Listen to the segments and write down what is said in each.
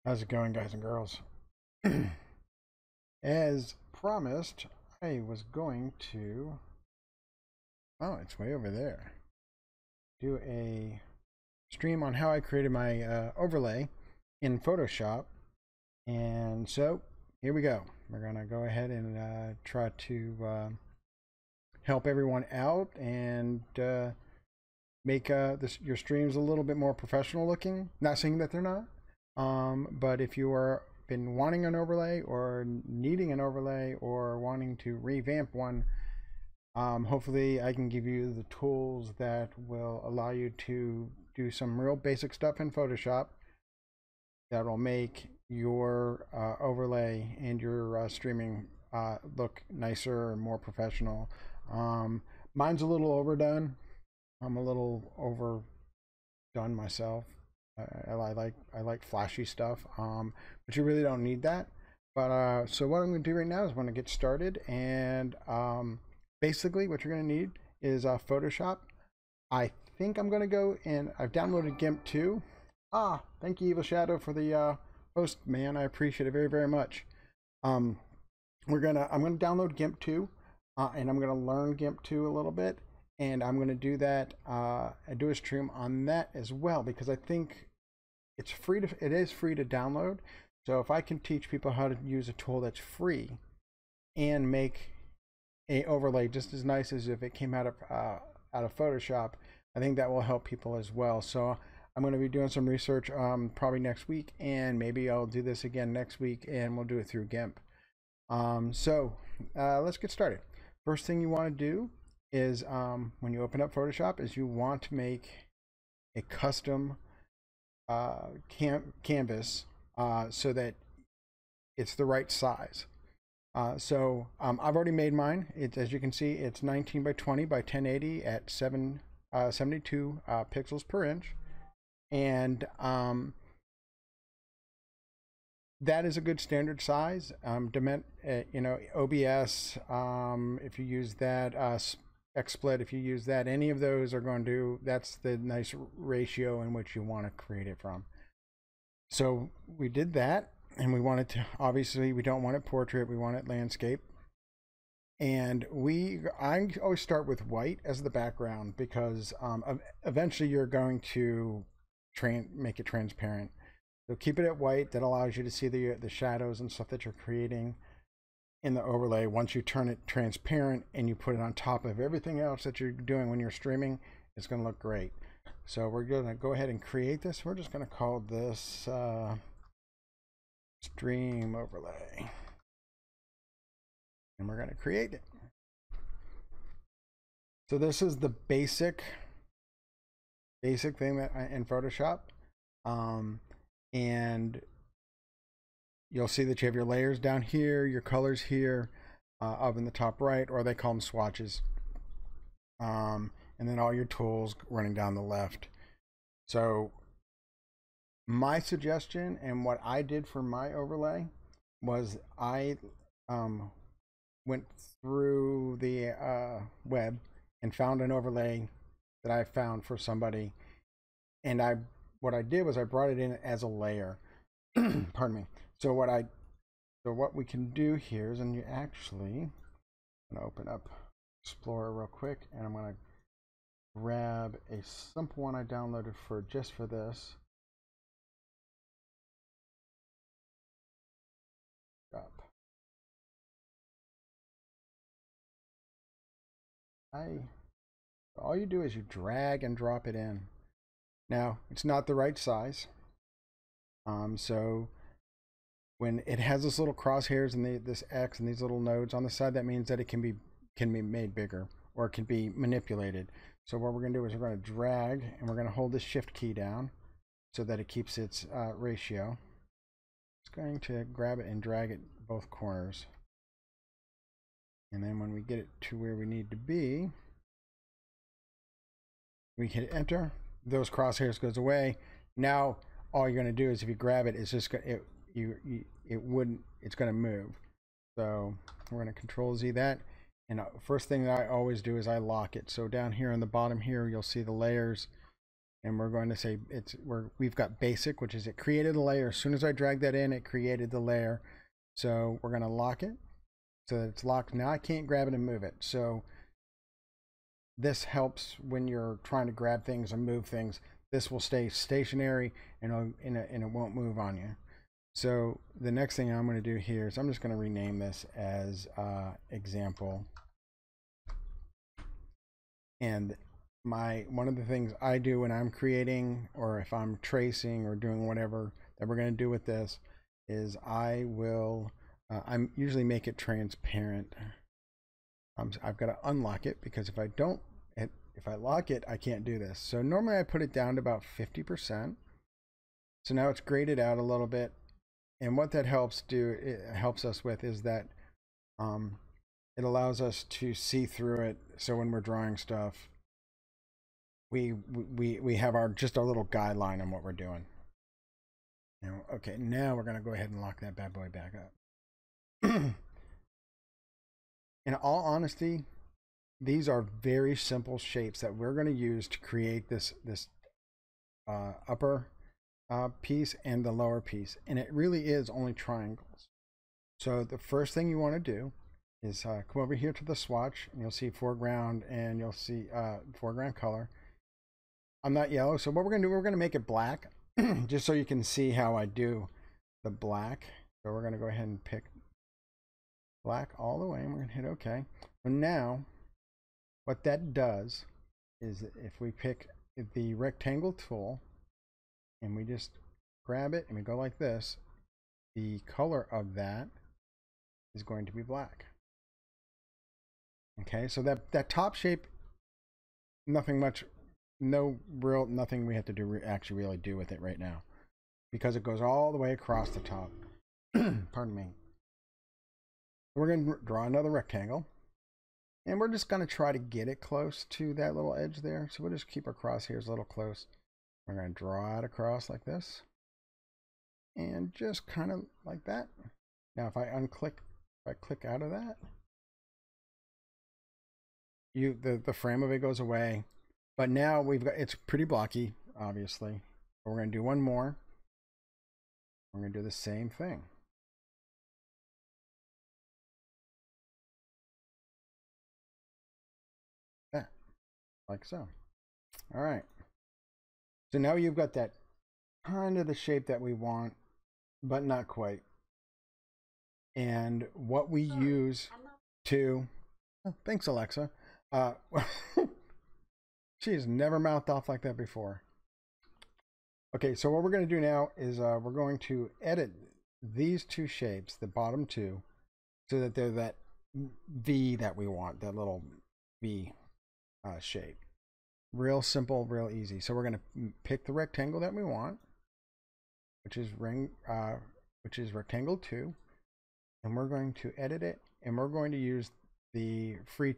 How's it going, guys and girls? As promised, I was going to, oh, it's way over there, do a stream on how I created my overlay in Photoshop. And so here we go. We're going to go ahead and try to help everyone out and make your streams a little bit more professional looking. Not saying that they're not. But if you are been wanting an overlay or needing an overlay or wanting to revamp one, hopefully I can give you the tools that will allow you to do some real basic stuff in Photoshop that will make your overlay and your streaming look nicer and more professional. Mine's a little overdone. I'm a little overdone myself. I like flashy stuff, but you really don't need that. But so what I'm going to do right now is I'm going to get started, and basically what you're going to need is Photoshop. I think I'm going to go and I've downloaded GIMP 2. Thank you, Evil Shadow, for the post, man. I appreciate it very, very much. I'm gonna download GIMP 2, and I'm gonna learn GIMP 2 a little bit, and I'm gonna do that. Do a stream on that as well, because I think it is free to download. So if I can teach people how to use a tool that's free and make a overlay just as nice as if it came out of Photoshop, I think that will help people as well. So I'm going to be doing some research probably next week, and maybe I'll do this again next week, and we'll do it through GIMP. Let's get started. First thing you want to do is when you open up Photoshop is you want to make a custom canvas so that it's the right size. I've already made mine. As you can see, it's 19 by 20 by 1080 at 72 pixels per inch, and that is a good standard size. OBS, if you use that, XSplit, if you use that, any of those are going to, that's the nice ratio in which you want to create it from. So we did that, and we wanted to, obviously we don't want it portrait, we want it landscape. And I always start with white as the background, because eventually you're going to make it transparent. So keep it at white. That allows you to see the shadows and stuff that you're creating in the overlay. Once you turn it transparent and you put it on top of everything else that you're doing when you're streaming, it's going to look great. So we're going to go ahead and create this. We're just going to call this stream overlay, and we're going to create it. So this is the basic thing that in Photoshop, and you'll see that you have your layers down here, your colors here, up in the top right, or they call them swatches, and then all your tools running down the left. So my suggestion and what I did for my overlay was I went through the web and found an overlay that I found for somebody, and what I did was I brought it in as a layer. Pardon me. So what we can do here is, and you actually, I'm gonna open up Explorer real quick, and I'm gonna grab a simple one I downloaded just for this. All you do is you drag and drop it in. Now it's not the right size, so when it has this little crosshairs and this X and these little nodes on the side, that means that it can be made bigger, or it can be manipulated. So what we're going to do is we're going to drag, and we're going to hold the shift key down so that it keeps its ratio. It's going to grab it and drag it both corners, and then when we get it to where we need to be, we hit enter. Those crosshairs goes away. Now all you're going to do is, if you grab it, it's just it's going to move. So we're going to Control Z that, and first thing that I always do is I lock it. So down here on the bottom here, you'll see the layers, and we're going to say we've got basic, which is it created a layer. As soon as I drag that in, it created the layer. So we're going to lock it so that it's locked. Now I can't grab it and move it. So this helps when you're trying to grab things and move things. This will stay stationary and it won't move on you. So the next thing I'm going to do here is I'm just going to rename this as example. And one of the things I do when I'm creating, or if I'm tracing or doing whatever that we're going to do with this, is I will I usually make it transparent. I've got to unlock it, because if I lock it, I can't do this. So normally I put it down to about 50%. So now it's graded out a little bit. And what that helps us with is that it allows us to see through it. So when we're drawing stuff, we have just our little guideline on what we're doing. Okay, now we're going to go ahead and lock that bad boy back up. In all honesty, these are very simple shapes that we're going to use to create this upper piece and the lower piece, and it really is only triangles. So the first thing you want to do is come over here to the swatch, and you'll see foreground, and you'll see foreground color. I'm not yellow, so what we're going to do, we're going to make it black, just so you can see how I do the black. So we're going to go ahead and pick black all the way, and we're going to hit OK. And now what that does is, if we pick the rectangle tool and we just grab it and we go like this, the color of that is going to be black. Okay, so that top shape, nothing we have to do actually really do with it right now, because it goes all the way across the top. Pardon me. We're going to draw another rectangle, and we're just going to try to get it close to that little edge there. So we'll just keep our crosshairs a little close. We're going to draw it across like this, and just kind of like that. Now if I click out of that, the frame of it goes away. But now it's pretty blocky, obviously. But we're going to do one more. We're going to do the same thing. That, like so. All right. So now you've got that kind of the shape that we want, but not quite. And what we use to, thanks Alexa. She's never mouthed off like that before. Okay, so what we're going to do now is we're going to edit these two shapes, the bottom two, so that they're that V that we want, that little V shape. Real simple, real easy. So we're going to pick the rectangle that we want, which is rectangle 2, and we're going to edit it, and we're going to use the free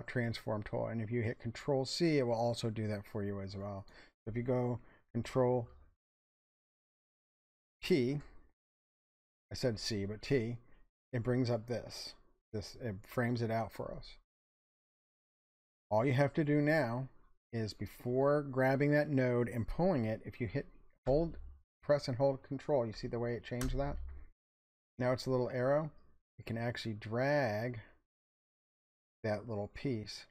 transform tool. And if you hit Control C, it will also do that for you as well. So if you go Control T, I said C, but T, it brings up this. It frames it out for us. All you have to do now is, before grabbing that node and pulling it, if you press and hold Control, you see the way it changed that? Now it's a little arrow. You can actually drag that little piece,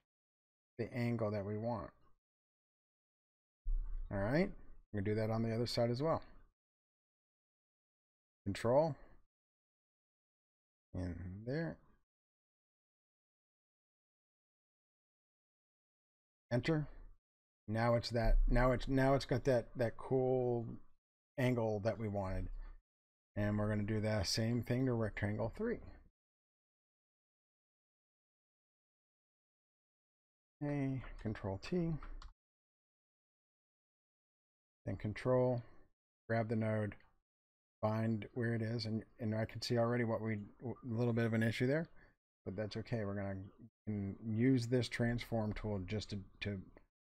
the angle that we want. All right, we're gonna do that on the other side as well. Control, and there. Enter. Now it's that. Now it's got that cool angle that we wanted, and we're gonna do that same thing to rectangle 3. Okay, Control T, then Control, grab the node, find where it is, and I can see already a little bit of an issue there, but that's okay. We're gonna use this transform tool just to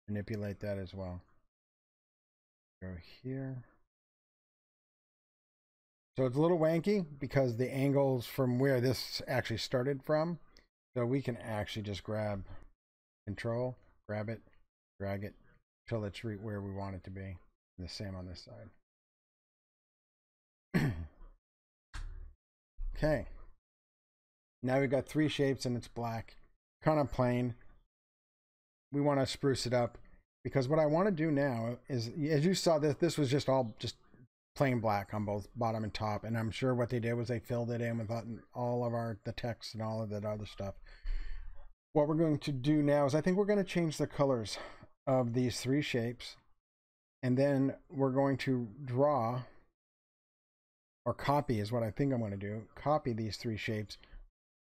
manipulate that as well. Go here. So it's a little wanky because the angles from where this actually started from, so we can actually just grab Control, grab it, drag it till it's where we want it to be. The same on this side. Okay. Now we've got 3 shapes and it's black. Kind of plain. We want to spruce it up because what I want to do now is, as you saw, this was just plain black on both bottom and top, and I'm sure what they did was they filled it in with all of the text and all of that other stuff. What we're going to do now is I think we're going to change the colors of these 3 shapes, and then we're going to draw, or copy is what I think I'm going to do, copy these 3 shapes,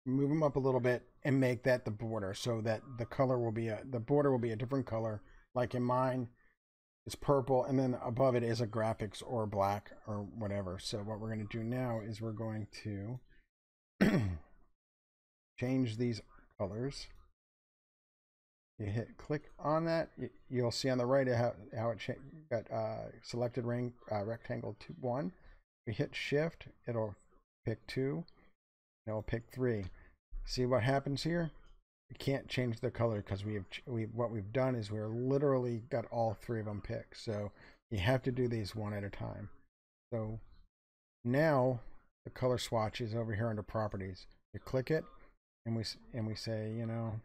move them up a little bit, and make that the border, so that the color will be the border will be a different color. Like in mine, it's purple, and then above it is a graphics or black or whatever. So what we're going to do now is we're going to change these colors. You hit click on that. You'll see on the right how it got selected rectangle 1. We hit shift, it'll pick 2, it'll pick 3. See what happens here? We can't change the color because what we've done is we're literally got all 3 of them picked. So you have to do these one at a time. So now the color swatch is over here under properties. You click it, and we say, you know,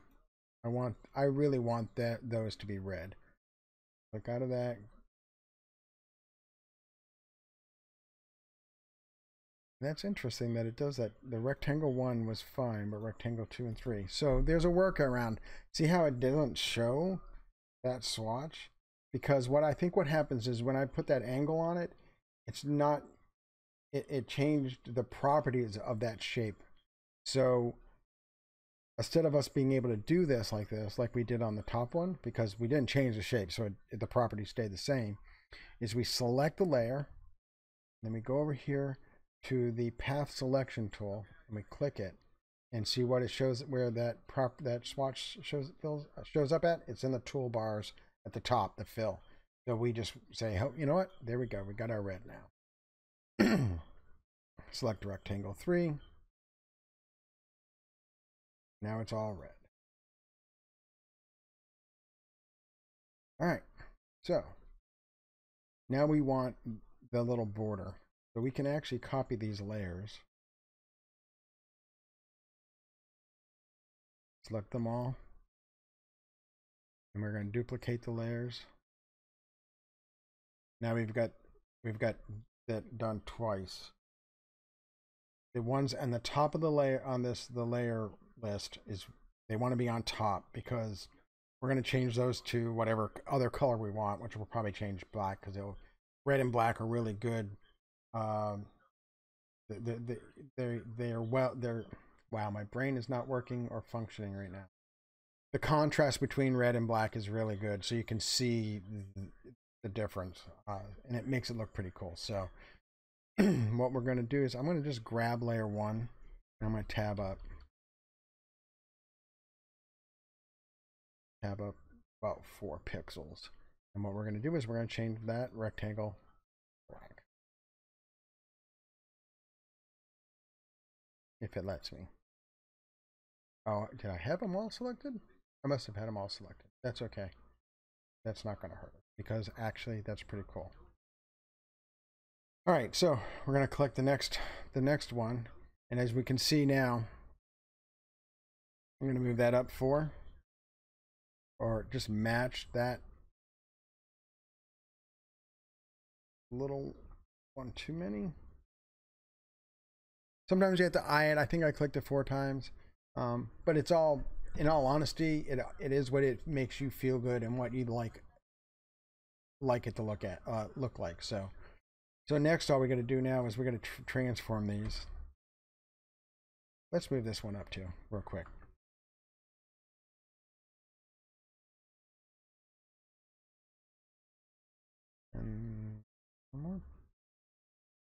I really want those to be red. Click out of that. That's interesting that it does that. The rectangle 1 was fine, but rectangle 2 and 3. So there's a workaround. See how it doesn't show that swatch? Because what happens is when I put that angle on it, it's not, it changed the properties of that shape. So instead of us being able to do this like we did on the top one, because we didn't change the shape, so the properties stayed the same, is we select the layer, then we go over here to the path selection tool, and we click it and see what it shows, where that swatch shows up at. It's in the toolbars at the top, the fill. So we just say, oh, you know what, there we go, we got our red now. Select rectangle 3. Now it's all red. All right, so now we want the little border. So we can actually copy these layers. Select them all. And we're going to duplicate the layers. Now we've got that done twice. The ones on the top of the layer on the layer list they want to be on top, because we're going to change those to whatever other color we want, which will probably change black, because red and black are really good. Wow, my brain is not working or functioning right now. The contrast between red and black is really good, so you can see the difference, and it makes it look pretty cool. So what we're going to do is I'm going to just grab layer 1, and I'm going to tab up about 4 pixels, and what we're going to do is we're going to change that rectangle black, if it lets me. Oh, did I have them all selected? I must have had them all selected. That's okay. That's not going to hurt us, because actually that's pretty cool. All right, so we're going to click the next one, and as we can see now, I'm going to move that up 4, or just match that little one too many. Sometimes you have to eye it. I think I clicked it 4 times, but it's all, in all honesty, it is what it makes you feel good and what you'd like it to look like. So next, all we're going to do now is we're going to transform these. Let's move this one up too, real quick. And one more.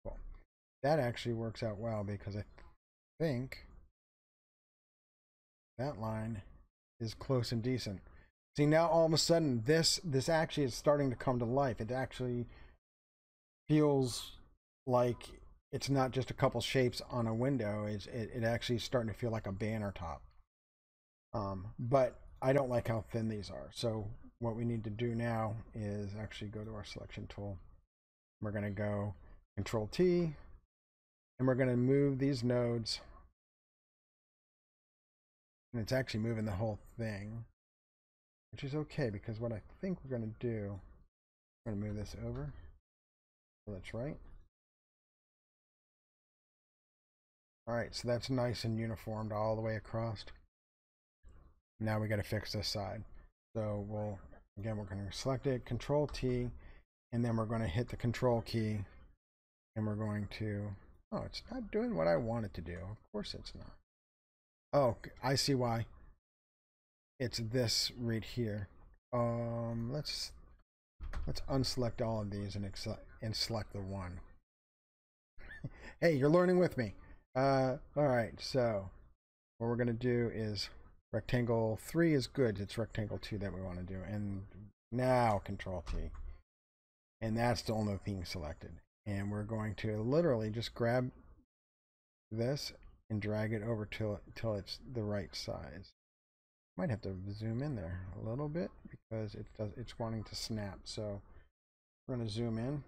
Cool. That actually works out well, because I think that line is close and decent. See, now all of a sudden this actually is starting to come to life. It actually feels like it's not just a couple shapes on a window. It actually is starting to feel like a banner top. But I don't like how thin these are. So what we need to do now is actually go to our selection tool. We're going to go Control T, and we're going to move these nodes. And it's actually moving the whole thing, which is okay, because what I think we're going to do, I'm going to move this over. So that's right. All right, so that's nice and uniformed all the way across. Now we got to fix this side. So we're going to select it, Control T, and then we're going to hit the Control key, and we're going to, oh, it's not doing what I want it to do. Of course it's not. Oh, I see why. It's this right here. Let's unselect all of these and select the one. Hey, you're learning with me. All right, so what we're gonna do is rectangle 3 is good. It's rectangle 2 that we want to do, and now Control T, and that's the only thing selected. And we're going to literally just grab this and drag it over till it's the right size. Might have to zoom in there a little bit because it's wanting to snap. So we're going to zoom in.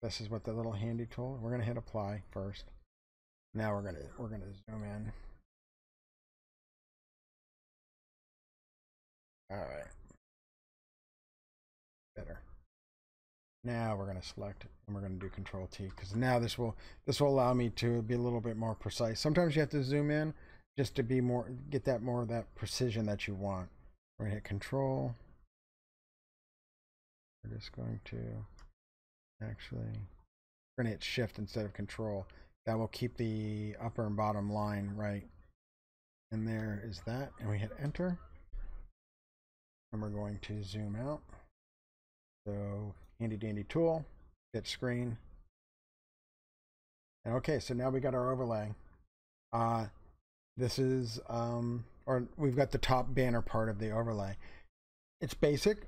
This is what the little handy tool. We're going to hit apply first. Now we're going to zoom in. All right. Better. Now we're going to select and we're going to do Control T, because now this will allow me to be a little bit more precise. Sometimes you have to zoom in just to be more, get that more of that precision that you want. We're going to hit Control. We're just going to actually, we're going to hit Shift instead of Control. That will keep the upper and bottom line right. And there is that. And we hit Enter. And we're going to zoom out. So handy dandy tool, hit screen. And okay, so now we got our overlay. This is, or we've got the top banner part of the overlay. It's basic,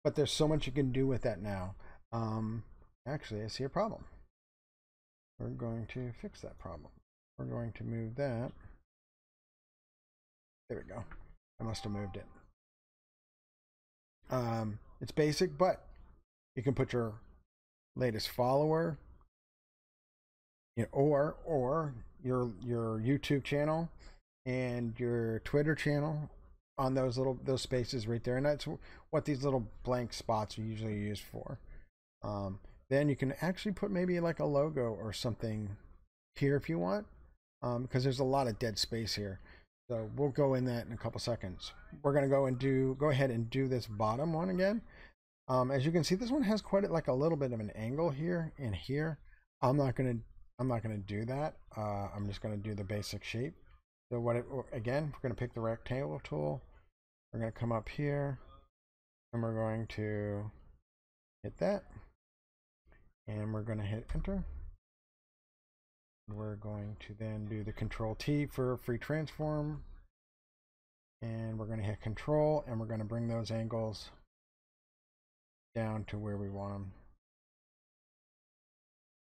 but there's so much you can do with that now. Actually, I see a problem. We're going to fix that problem. We're going to move that. There we go. I must have moved it. It's basic, but you can put your latest follower, you know, or your YouTube channel and your Twitter channel on those spaces right there, and that's what these little blank spots are usually used for. Then you can actually put maybe like a logo or something here if you want, because there's a lot of dead space here. So we'll go in that in a couple seconds. We're going to go ahead and do this bottom one again. As you can see, this one has quite a little bit of an angle here and here. I'm not going to do that. I'm just going to do the basic shape. So again, we're going to pick the rectangle tool. We're going to come up here and we're going to hit that. And we're going to hit Enter. We're going to then do the Control T for free transform, and we're going to hit Control, and we're going to bring those angles down to where we want them.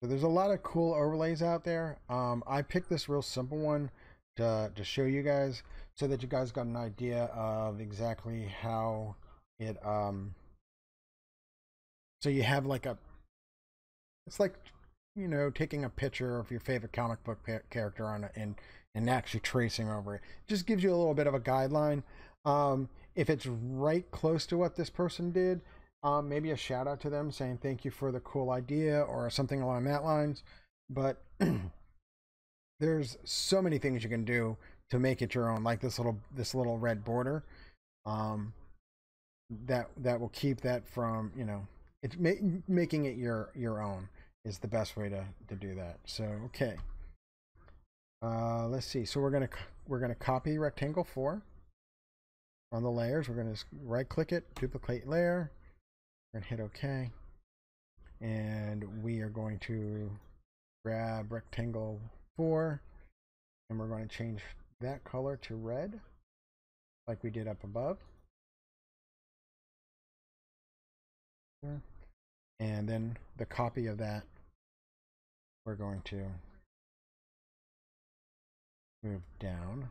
So there's a lot of cool overlays out there. I picked this real simple one to show you guys, so that you guys got an idea of exactly how it. So you have like it's like, you know, taking a picture of your favorite comic book character on it and actually tracing over it. Just gives you a little bit of a guideline. If it's right close to what this person did, maybe a shout out to them saying thank you for the cool idea or something along that lines. But there's so many things you can do to make it your own, like this little red border. That will keep that from, you know, it's making it your own is the best way to do that. So okay, let's see. So we're gonna copy rectangle 4 on the layers. We're gonna right click it, duplicate layer. We're gonna hit OK, and we are going to grab rectangle 4, and we're going to change that color to red, like we did up above. And then the copy of that, we're going to move down.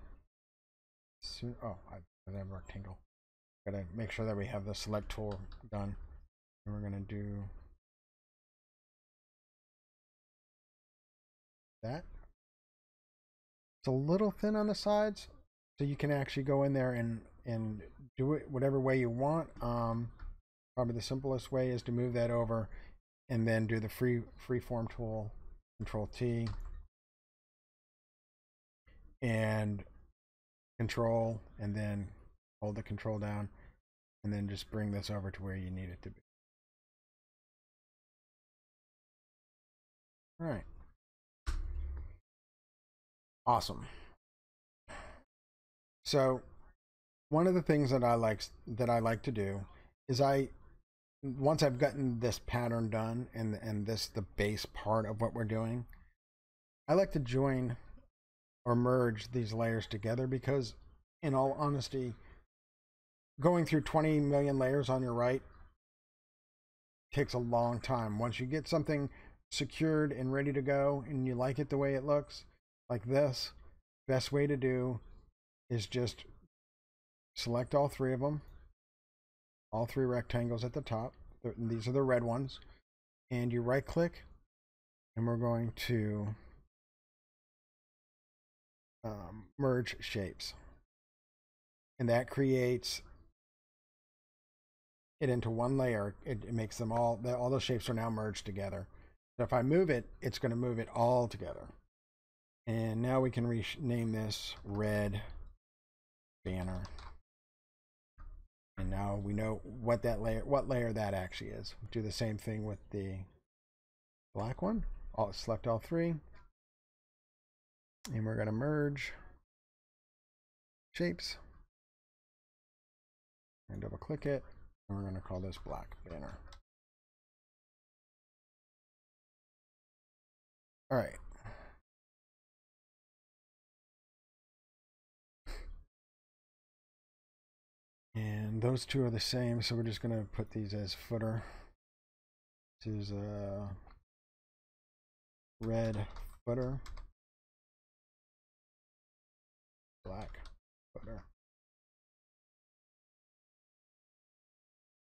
Oh, I have a rectangle. Gotta make sure that we have the select tool done. And we're gonna do that. It's a little thin on the sides, so you can actually go in there and do it whatever way you want. Probably the simplest way is to move that over and then do the freeform tool, Control T, and Control, and then hold the Control down, and then just bring this over to where you need it to be. All right. Awesome. So one of the things that I like to do is once I've gotten this pattern done and this the base part of what we're doing, I like to join or merge these layers together, because in all honesty, going through 20 million layers on your right takes a long time. Once you get something secured and ready to go and you like it the way it looks, like this, best way to do is just select all three of them, all three rectangles at the top. These are the red ones, and you right click, and we're going to merge shapes, and that creates it into one layer. It makes them all those shapes are now merged together. So if I move it, it's going to move it all together. And now we can rename this red banner. And now we know what layer that actually is. Do the same thing with the black one. Select all three. And we're going to merge shapes. And double click it. And we're going to call this black banner. All right. And those two are the same, so we're just going to put these as footer. This is a red footer, black footer.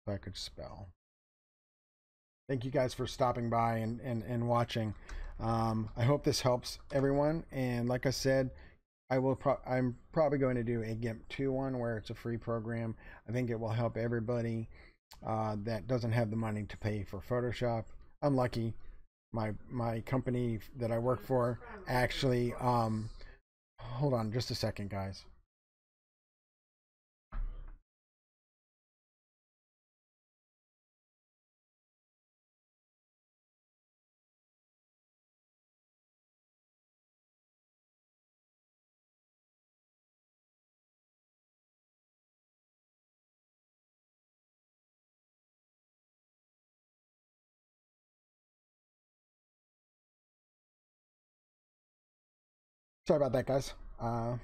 If I could spell. Thank you guys for stopping by and watching. I hope this helps everyone. And like I said, I'm probably going to do a GIMP 2 one where it's a free program. I think it will help everybody that doesn't have the money to pay for Photoshop. I'm lucky. My company that I work for actually hold on just a second, guys. Sorry about that, guys. Let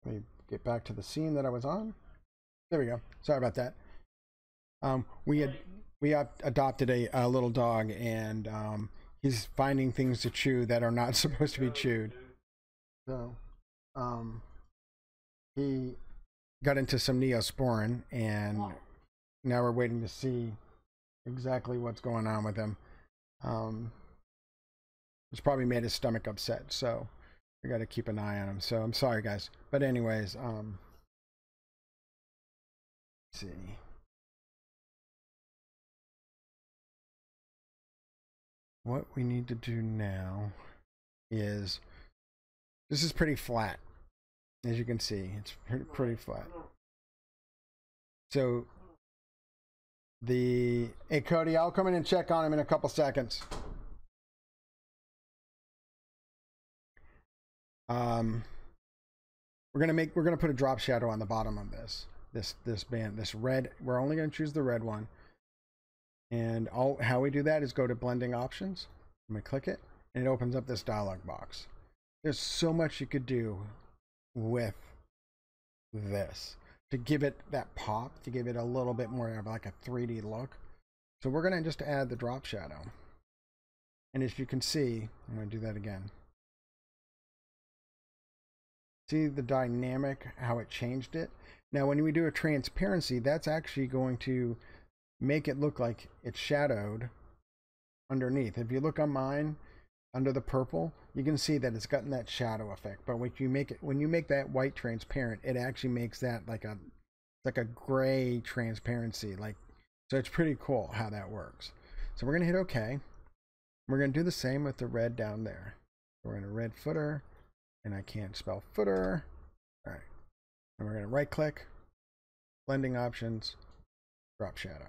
me get back to the scene that I was on. There we go. Sorry about that. We adopted a little dog, and he's finding things to chew that are not supposed to be chewed. So he got into some Neosporin, and now we're waiting to see exactly what's going on with him. It's probably made his stomach upset, so we got to keep an eye on him. So I'm sorry, guys. But anyways, let's see. What we need to do now is, this is pretty flat. As you can see, it's pretty flat. So hey Cody, I'll come in and check on him in a couple seconds. We're gonna put a drop shadow on the bottom of this band, this red. We're only gonna choose the red one. And how we do that is go to blending options. I'm gonna click it, and it opens up this dialog box. There's so much you could do with this to give it that pop, to give it a little bit more of like a 3D look. So we're gonna just add the drop shadow. And as you can see, I'm gonna do that again. See the dynamic, how it changed it? Now, when we do a transparency, that's actually going to make it look like it's shadowed underneath. If you look on mine, under the purple, you can see that it's gotten that shadow effect. But when you make that white transparent, it actually makes that like a gray transparency. So it's pretty cool how that works. So we're gonna hit OK. We're gonna do the same with the red down there. We're in a red footer, and I can't spell footer. All right, and we're gonna right click, blending options, drop shadow.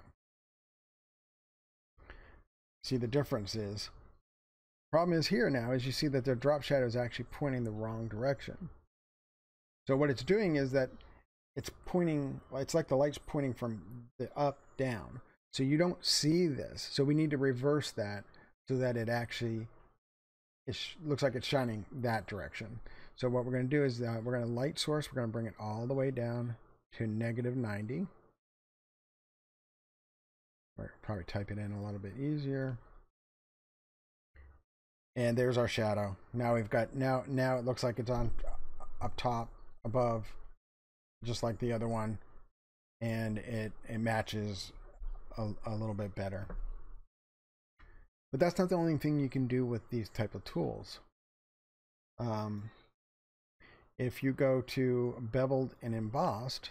See, the difference is, problem is here now is you see that the drop shadow is actually pointing the wrong direction. So what it's doing is that it's pointing, it's like the light's pointing from the up down. So you don't see this. So we need to reverse that so that it actually looks like it's shining that direction. So what we're going to do is we're going to light source. We're going to bring it all the way down to -90. Or probably type it in a little bit easier. And there's our shadow. Now we've got, now it looks like it's on up top, above, just like the other one. And it matches a little bit better. But that's not the only thing you can do with these type of tools. If you go to beveled and embossed,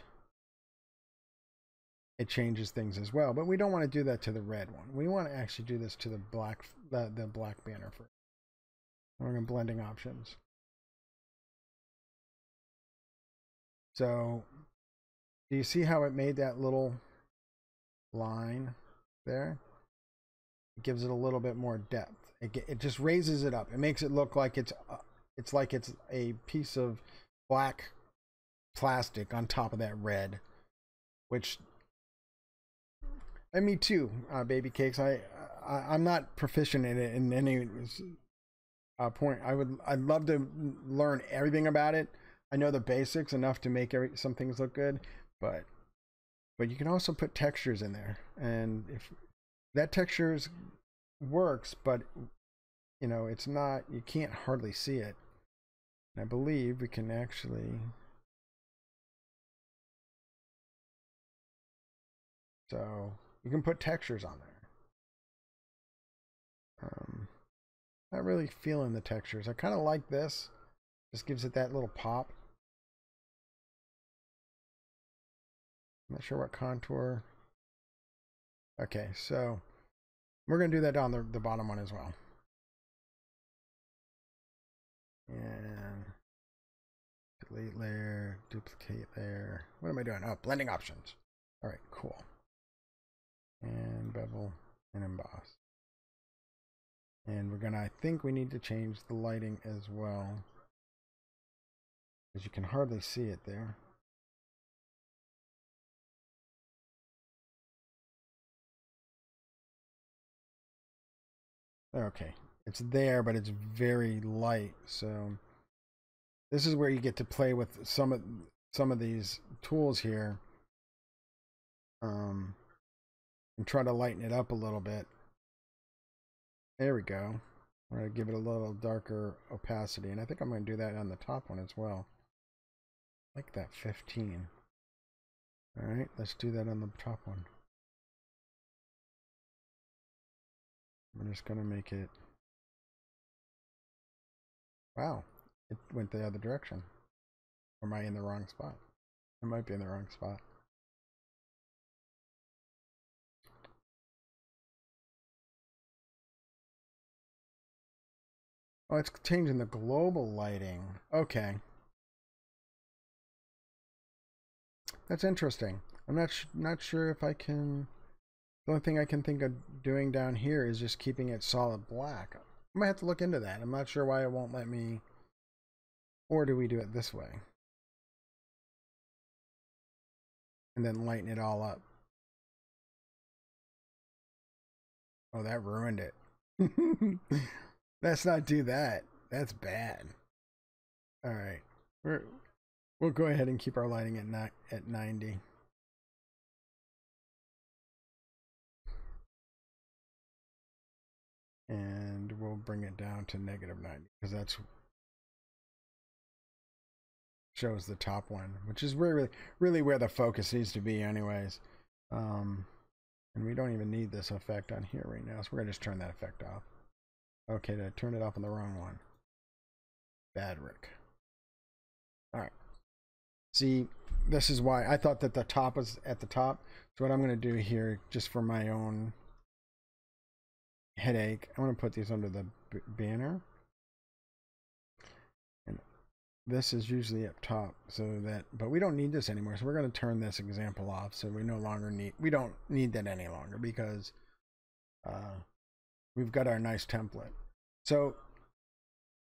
it changes things as well. But we don't want to do that to the red one. We want to actually do this to the black banner first. We're going to blending options. So do you see how it made that little line there? It gives it a little bit more depth. It just raises it up. It makes it look like it's like it's a piece of black plastic on top of that red, which, and me too, baby cakes. I'm not proficient in it in any point. I'd love to learn everything about it. I know the basics enough to make some things look good, but you can also put textures in there, and if that textures works, but you know, it's not, you can't hardly see it. And I believe we can actually, so you can put textures on there. Not really feeling the textures. I kind of like this. Just gives it that little pop. I'm not sure what contour. Okay, so we're going to do that on the bottom one as well. And delete layer, duplicate layer. What am I doing? Oh, blending options. All right, cool. And bevel and emboss. And we're gonna, I think we need to change the lighting as well, because you can hardly see it there. Okay, it's there, but it's very light. So this is where you get to play with some of these tools here, and try to lighten it up a little bit. There we go. I'm going to give it a little darker opacity, and I think I'm going to do that on the top one as well. Like that 15. All right, let's do that on the top one. I'm just going to make it, wow, it went the other direction. Or am I in the wrong spot? I might be in the wrong spot. Oh, it's changing the global lighting. Okay. That's interesting. I'm not sure if I can. The only thing I can think of doing down here is just keeping it solid black. I might have to look into that. I'm not sure why it won't let me. Or do we do it this way? And then lighten it all up. Oh, that ruined it. Let's not do that. That's bad. All right. We'll go ahead and keep our lighting at 90. And we'll bring it down to -90 because that's shows the top one, which is really where the focus needs to be anyways. And we don't even need this effect on here right now, so we're gonna just turn that effect off. Okay, I turned it off on the wrong one. Bad Rick. All right. See, this is why I thought that the top was at the top. So what I'm gonna do here, just for my own headache, I'm gonna put these under the banner. And this is usually up top, so that, but we don't need this anymore. So we're gonna turn this example off, so we don't need that any longer, because we've got our nice template. So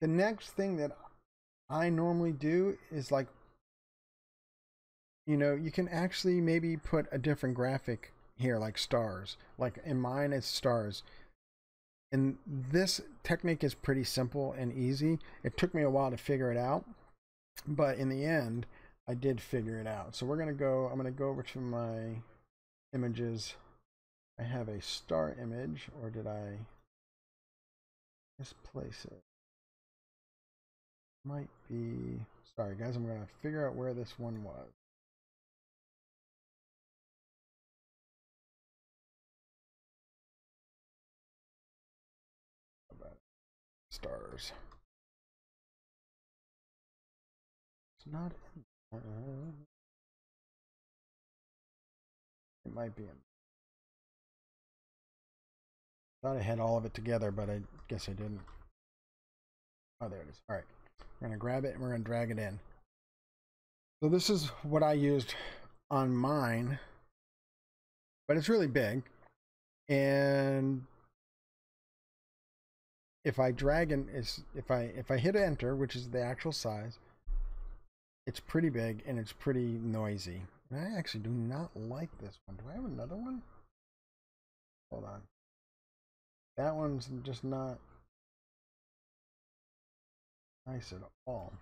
the next thing that I normally do is, like, you know, you can actually maybe put a different graphic here, like stars. Like in mine, it's stars. And this technique is pretty simple and easy. It took me a while to figure it out, but in the end, I did figure it out. So I'm gonna go over to my images. I have a star image, or did I misplace it? Might be, sorry guys, I'm gonna figure out where this one was. Stars. It's not in, it might be in. Thought I had all of it together, but I guess I didn't. Oh, there it is. All right, we're gonna grab it and we're gonna drag it in. So this is what I used on mine, but it's really big. And if I drag in, if I hit enter, which is the actual size, it's pretty big and it's pretty noisy. And I actually do not like this one. Do I have another one? Hold on. That one's just not nice at all.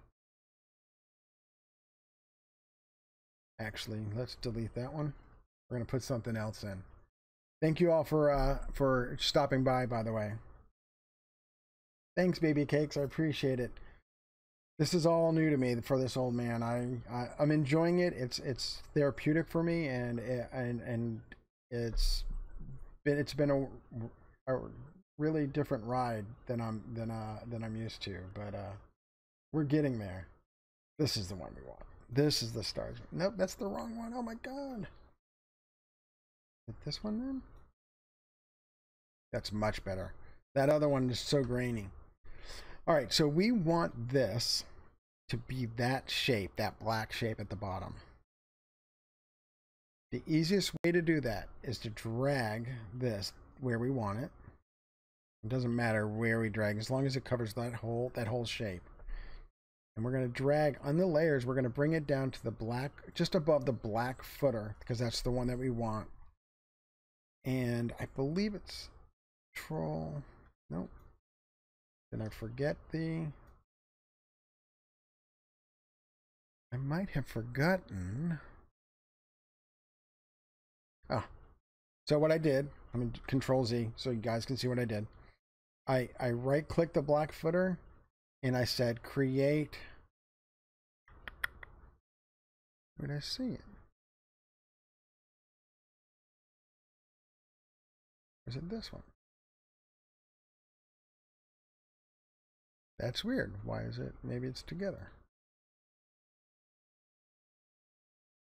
Actually, let's delete that one. We're gonna put something else in. Thank you all for stopping by the way. Thanks, baby cakes. I appreciate it. This is all new to me for this old man. I'm enjoying it. It's therapeutic for me, and it's been a really different ride than I'm used to. But we're getting there. This is the one we want. This is the stars. Nope, that's the wrong one. Oh my god. Is it this one then? That's much better. That other one is so grainy. All right, so we want this to be that shape, that black shape at the bottom. The easiest way to do that is to drag this where we want it. It doesn't matter where we drag, as long as it covers that whole shape. And we're going to drag on the layers. We're going to bring it down to the black, just above the black footer, because that's the one that we want. And I believe it's Control. Nope. Did I forget the? I might have forgotten. Ah. So what I did, I'm going to Control Z so you guys can see what I did. I right clicked the black footer and I said create. Where did I see it? Is it this one? That's weird. Why is it? Maybe it's together.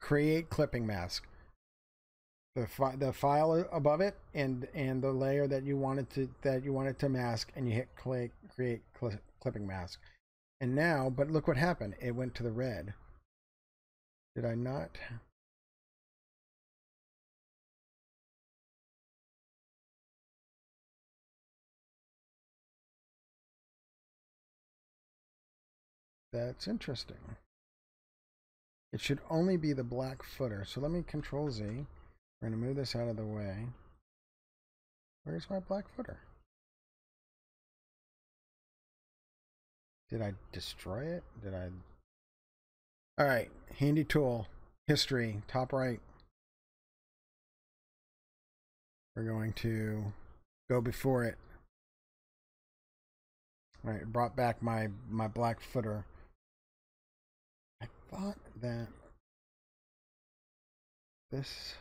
Create clipping mask. The file above it and the layer that you wanted to mask, and you hit create clipping mask. And now, but look what happened. It went to the red. Did I not? That's interesting. It should only be the black footer. So let me Control Z. We're going to move this out of the way. Where's my black footer? Did I destroy it? Did I? All right, handy tool, history, top right. We're going to go before it. All right, brought back my black footer. I thought that this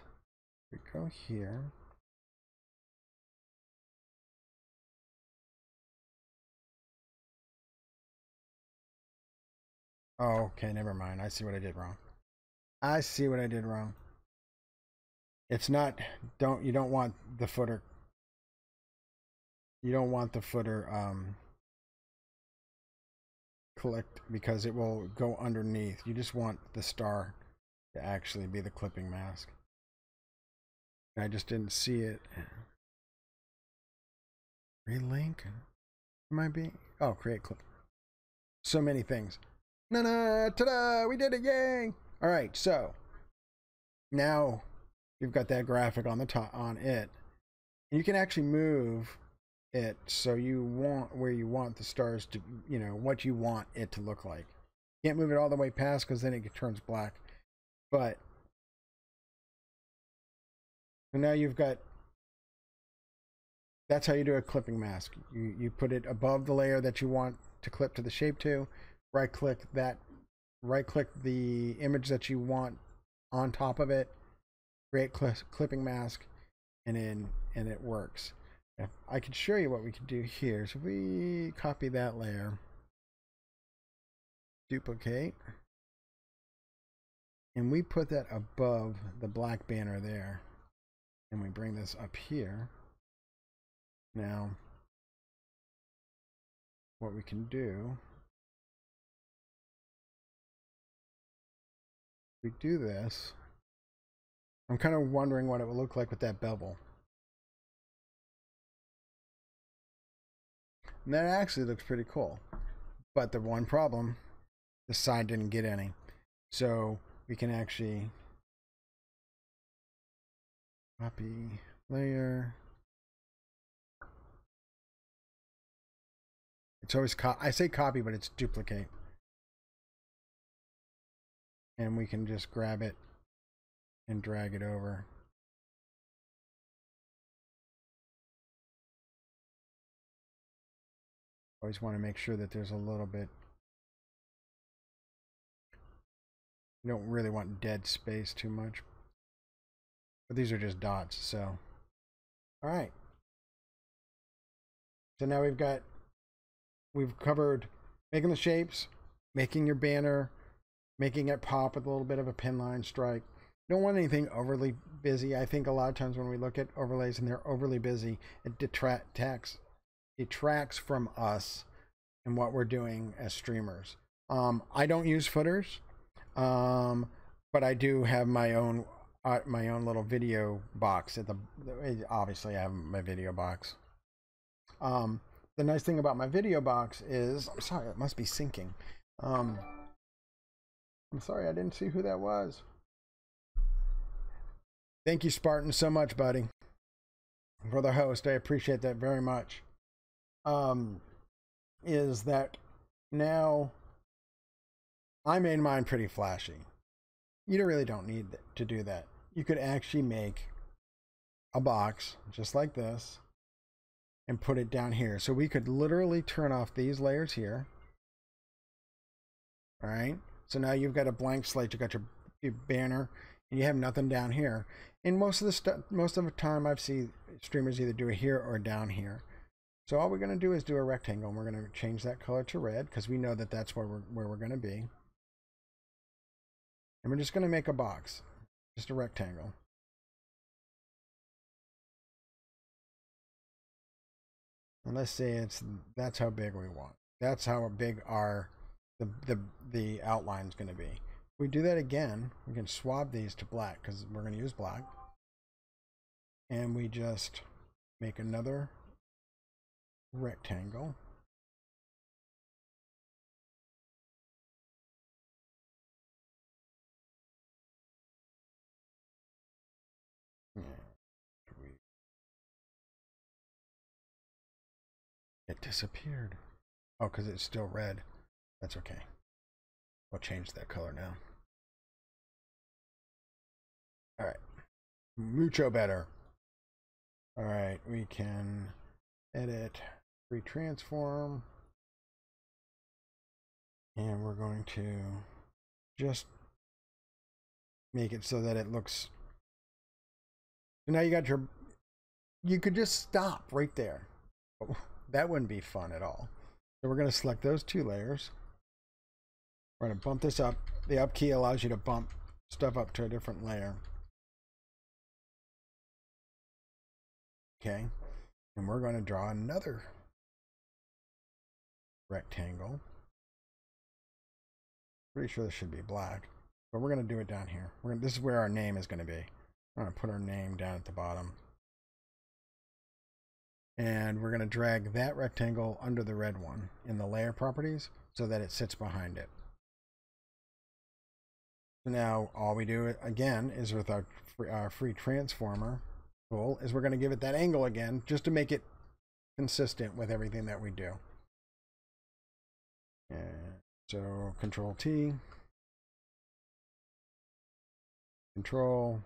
would go here. Oh, okay, never mind. I see what I did wrong. I see what I did wrong. It's not, you don't want the footer, clicked because it will go underneath. You just want the star to actually be the clipping mask. I just didn't see it. Relink? Am I being? Oh, create clip. So many things. Na-na, ta-da, we did it, yay! All right, so now you've got that graphic on the top, on it. You can actually move it so you want where you want the stars to, what you want it to look like. You can't move it all the way past because then it turns black. But now you've got, that's how you do a clipping mask. You put it above the layer that you want to clip to the shape to, right click the image that you want on top of it, create clipping mask, and it works. I can show you what we can do here. So if we copy that layer, duplicate, and we put that above the black banner there, and we bring this up here. Now, what we can do, we do this. I'm kind of wondering what it will look like with that bevel. And that actually looks pretty cool. But the one problem, the side didn't get any. So we can actually copy layer. It's always I say copy, but it's duplicate. And we can just grab it and drag it over. Always want to make sure that there's a little bit. You don't really want dead space too much. But these are just dots, so. All right. So now we've covered making the shapes, making your banner, making it pop with a little bit of a pin line strike. You don't want anything overly busy. I think a lot of times when we look at overlays and they're overly busy, it detracts from us and what we're doing as streamers. I don't use footers, but I do have my own little video box at the. Obviously, I have my video box. The nice thing about my video box is, I'm sorry, it must be syncing. I'm sorry, I didn't see who that was. Thank you, Spartan, so much, buddy, for the host. I appreciate that very much. Is that now I made mine pretty flashy. You really don't need to do that. You could actually make a box just like this and put it down here. So we could literally turn off these layers here. All right. So now you've got a blank slate. You got your banner, and you have nothing down here. And most of the time, I've seen streamers either do it here or down here. So all we're going to do is do a rectangle, and we're going to change that color to red because we know that that's where we're going to be. And we're just going to make a box, just a rectangle. And let's say that's how big we want. That's how big the outline's going to be. If we do that again, we can swap these to black because we're going to use black. And we just make another rectangle. Yeah. It disappeared. Oh, because it's still red. That's okay. We'll change that color now. All right. Mucho better. All right. We can edit, retransform. And we're going to just make it so that it looks. So now you got your. You could just stop right there. That wouldn't be fun at all. So we're going to select those two layers. We're going to bump this up. The up key allows you to bump stuff up to a different layer. Okay. And we're going to draw another rectangle. Pretty sure this should be black, but we're going to do it down here. This is where our name is going to be. I'm going to put our name down at the bottom. And we're going to drag that rectangle under the red one in the layer properties so that it sits behind it. So now all we do again is with our free transformer tool is we're going to give it that angle again just to make it consistent with everything that we do. And so Control T, Control.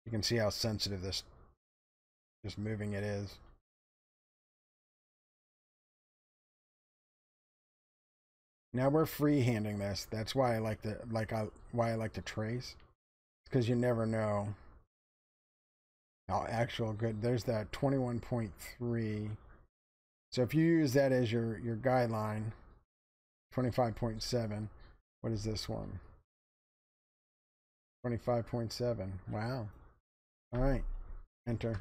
You can see how sensitive this just moving it is. Now we're freehanding this. That's why I like to trace, because you never know how actual good. There's that 21.3. So if you use that as your guideline, 25.7. What is this one? 25.7. Wow. All right. Enter.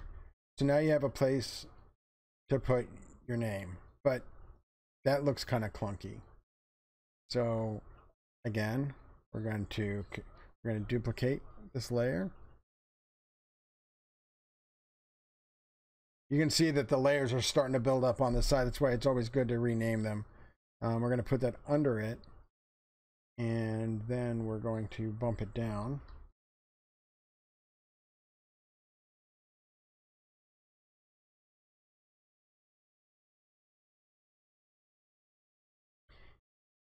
So now you have a place to put your name, but that looks kind of clunky. So again, we're going to duplicate this layer. You can see that the layers are starting to build up on the side. That's why it's always good to rename them. We're going to put that under it, and then we're going to bump it down.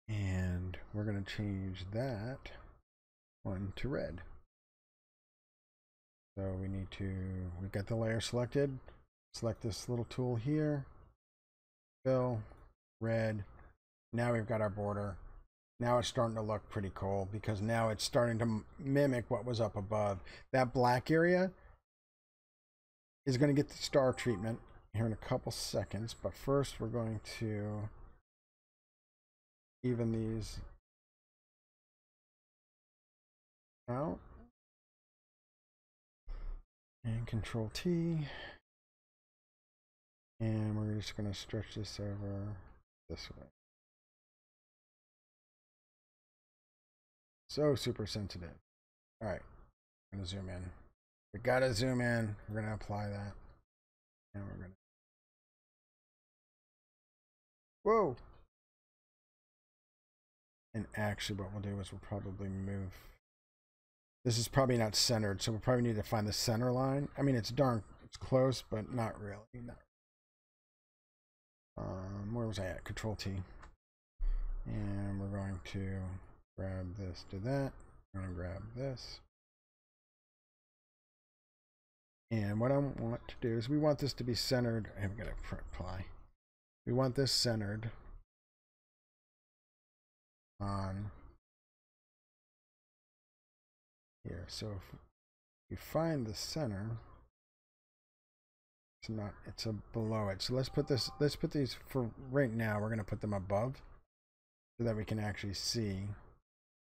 And we're going to change that one to red. So we've got the layer selected. Select this little tool here. Fill, red. Now we've got our border. Now it's starting to look pretty cool because now it's starting to mimic what was up above. That black area is going to get the star treatment here in a couple seconds. But first we're going to even these out. And Control T. And we're just going to stretch this over this way. So super sensitive. All right, I'm going to zoom in. We got to zoom in. We're going to apply that. And we're going to. Whoa! And actually what we'll do is we'll probably move. This is probably not centered, so we'll probably need to find the center line. I mean, it's close, but not really. Where was I at? Control T. And we're going to grab this to that. I'm going to grab this. And what I want to do is we want this to be centered. I'm going to apply. We want this centered on here. So if you find the center, it's below it. So let's put these for right now. We're going to put them above so that we can actually see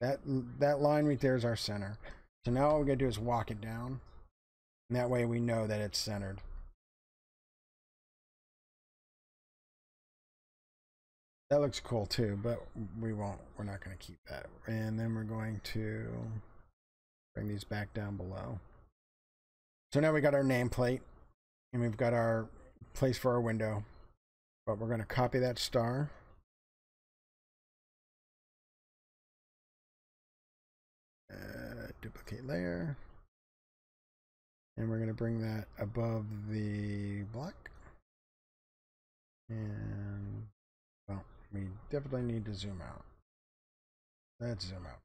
that line right there is our center. So now all we're going to do is walk it down, and that way we know that it's centered. That looks cool too, but we're not going to keep that. And then we're going to bring these back down below. So now we got our nameplate and we've got our place for our window, but we're going to copy that star. Duplicate layer. And we're going to bring that above the block. And well, we definitely need to zoom out. Let's zoom out.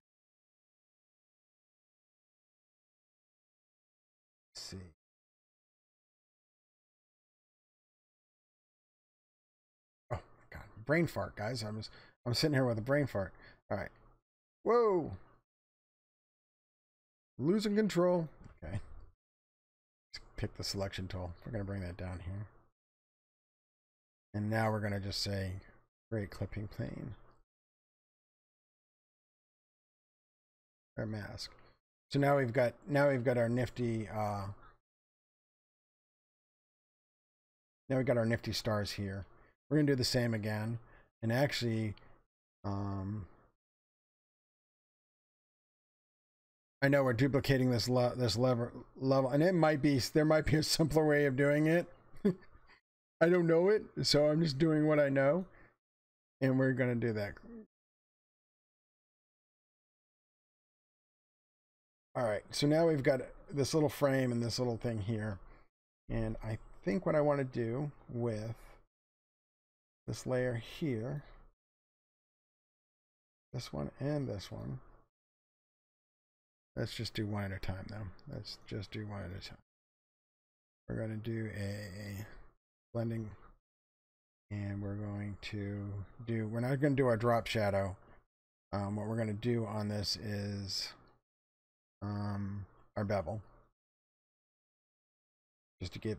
Let's see. Oh God, brain fart, guys. I'm sitting here with a brain fart. All right. Whoa. Losing control. Okay. Let's pick the selection tool. We're going to bring that down here. And now we're going to just say create clipping plane. Our mask. So now we've got our nifty now we've got our nifty stars here. We're gonna do the same again, and actually, I know we're duplicating this level, and there might be a simpler way of doing it. I don't know it, so I'm just doing what I know, and we're gonna do that. All right, so now we've got this little frame and this little thing here, and I think what I want to do with this layer here, this one and this one, let's just do one at a time though. Let's just do one at a time. We're going to do a blending, and we're going to do, we're not going to do our drop shadow. What we're going to do on this is our bevel. Just to give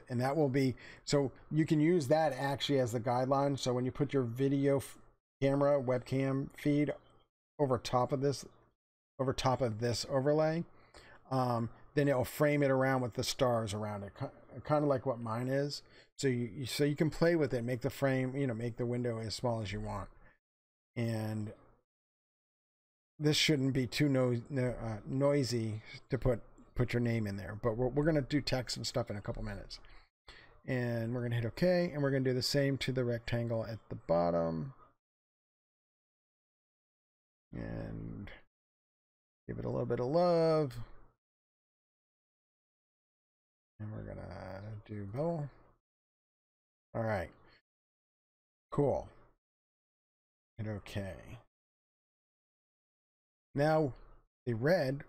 and that will be, so you can use that actually as the guideline. So when you put your video camera webcam feed over top of this overlay, then it'll frame it around with the stars around it, kind of like what mine is. So you can play with it, make the frame, make the window as small as you want. And this shouldn't be too noisy to put your name in there, but we're going to do text and stuff in a couple minutes. And we're going to hit OK, and we're going to do the same to the rectangle at the bottom. And give it a little bit of love. And we're going to do bevel. All right. Cool. Hit OK. Now the red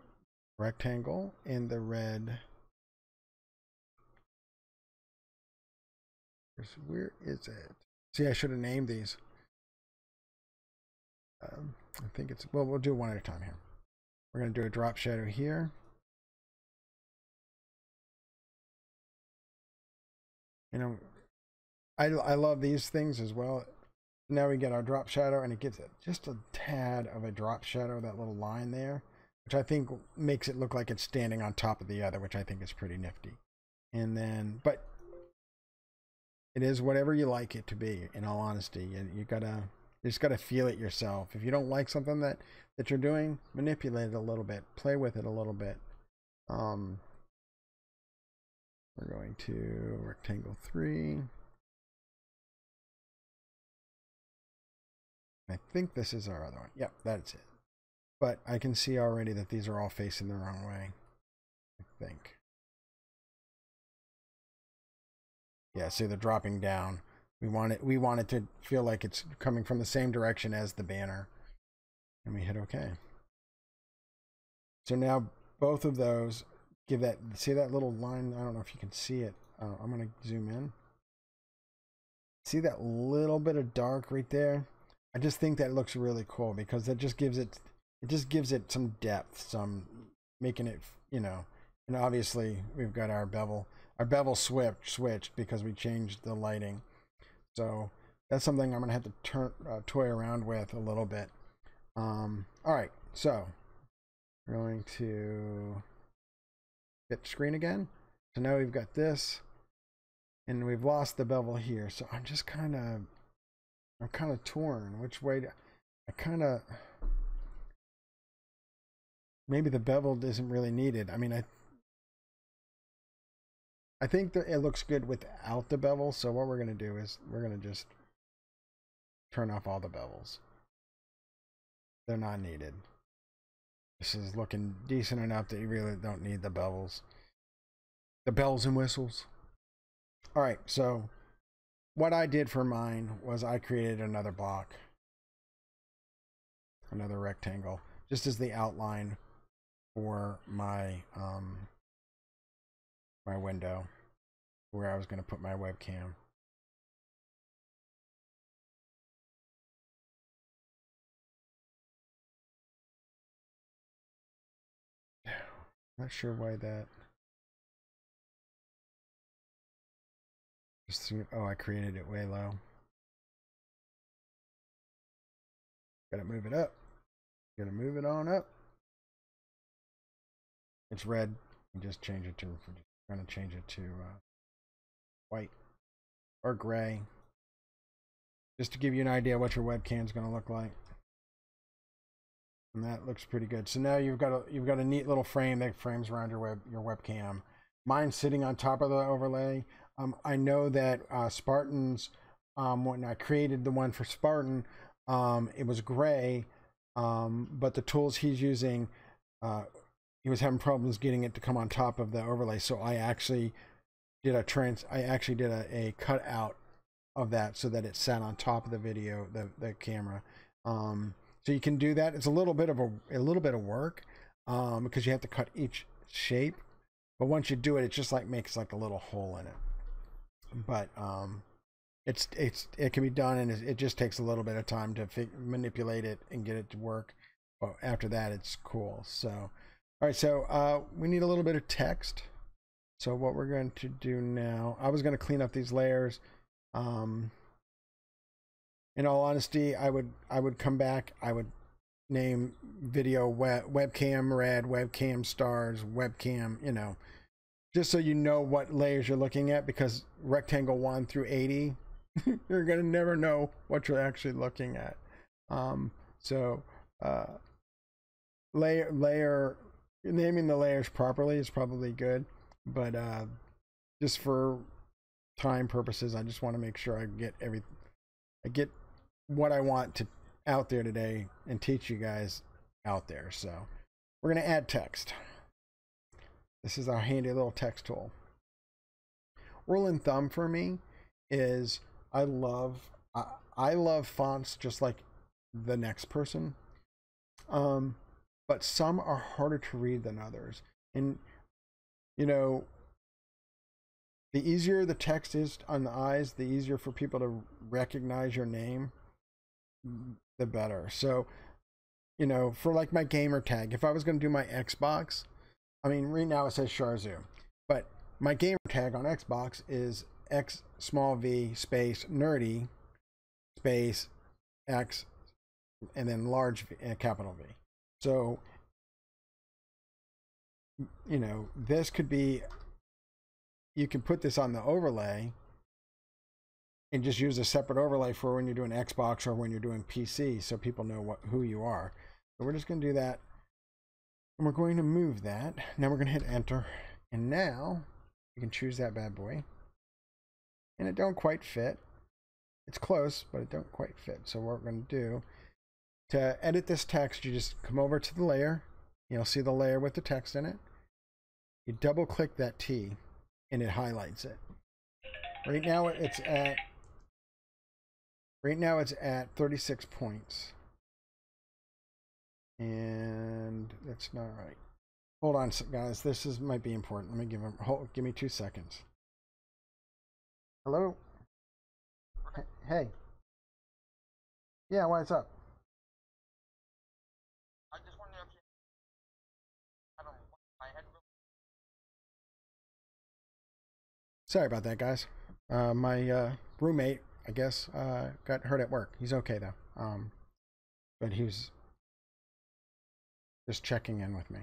rectangle and the red, where is it? See, I should have named these. I think it's, well, we'll do one at a time here. We're going to do a drop shadow here. I love these things as well. Now we get our drop shadow, and it gives it just a tad of a drop shadow, that little line there, which I think makes it look like it's standing on top of the other, which I think is pretty nifty. And then, but it is whatever you like it to be, in all honesty. You just gotta feel it yourself. If you don't like something that you're doing, manipulate it a little bit, play with it a little bit. We're going to rectangle 3. I think this is our other one. Yep, that's it. But I can see already that these are all facing the wrong way, I think. Yeah, see, they're dropping down. We want it to feel like it's coming from the same direction as the banner. And we hit OK. So now both of those give that, see that little line? I don't know if you can see it. I'm going to zoom in. See that little bit of dark right there? I just think that looks really cool, because that just gives it some depth, some making it, and obviously we've got our bevel switched because we changed the lighting. So that's something I'm gonna have to toy around with a little bit. All right, so we're going to hit screen again. So now we've got this, and we've lost the bevel here. So I'm just kind of torn which way to, maybe the bevel isn't really needed. I mean, I think that it looks good without the bevel. So what we're going to do is we're going to just turn off all the bevels. They're not needed. This is looking decent enough that you really don't need the bevels. The bells and whistles. All right, so what I did for mine was I created another block, another rectangle, just as the outline for my my window where I was going to put my webcam. Not sure why that. Oh, I created it way low. Gotta move it up. Gotta move it on up. It's red. And just change it to. We're gonna change it to white or gray, just to give you an idea what your webcam's gonna look like. And that looks pretty good. So now you've got a neat little frame that frames around your webcam. Mine's sitting on top of the overlay. I know that Spartan's, when I created the one for Spartan, it was gray, but the tools he's using, he was having problems getting it to come on top of the overlay. So I actually did a cutout of that so that it sat on top of the video, the camera. So you can do that. It's a little bit of work, because you have to cut each shape. But once you do it, it just like makes like a little hole in it. But it can be done, and it just takes a little bit of time to manipulate it and get it to work. But after that, it's cool. So, all right. So we need a little bit of text. So what we're going to do now, I was going to clean up these layers. In all honesty, I would come back. I would name video webcam red, webcam stars, webcam, you know, just so you know what layers you're looking at, because rectangle 1 through 80, you're going to never know what you're actually looking at. Naming the layers properly is probably good, but just for time purposes, I just want to make sure I get what I want out there today and teach you guys out there. So we're going to add text. This is our handy little text tool. Rule and thumb for me is I love fonts just like the next person. But some are harder to read than others. And, you know, the easier the text is on the eyes, the easier for people to recognize your name, the better. So, you know, for like my gamer tag, if I was going to do my Xbox, I mean, right now it says Sharzu, but my gamer tag on Xbox is X small v space nerdy space X and then large V, capital V. So, you know, this could be, you can put this on the overlay and just use a separate overlay for when you're doing Xbox or when you're doing PC, so people know who you are. So we're just going to do that, and we're going to move that. Now we're going to hit enter, and now you can choose that bad boy. And it don't quite fit. It's close, but it don't quite fit. So what we're going to do, to edit this text, you just come over to the layer. You'll see the layer with the text in it. You double click that T, and it highlights it. Right now it's at 36 points. And that's not right. Hold on, guys. This might be important. Let me give me 2 seconds. Hello? Hey. Yeah, what's up? I just wanted to, I don't know, my head. Sorry about that, guys. My roommate, I guess, got hurt at work. He's okay though. But he was just checking in with me.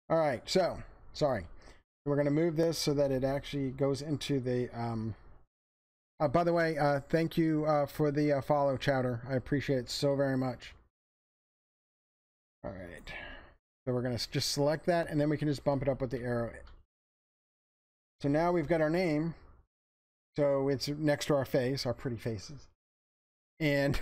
All right, so sorry. We're going to move this so that it actually goes into the. By the way, thank you for the follow, Chowder. I appreciate it so very much. All right, so we're going to just select that, and then we can just bump it up with the arrow. So now we've got our name. So it's next to our face, our pretty faces, and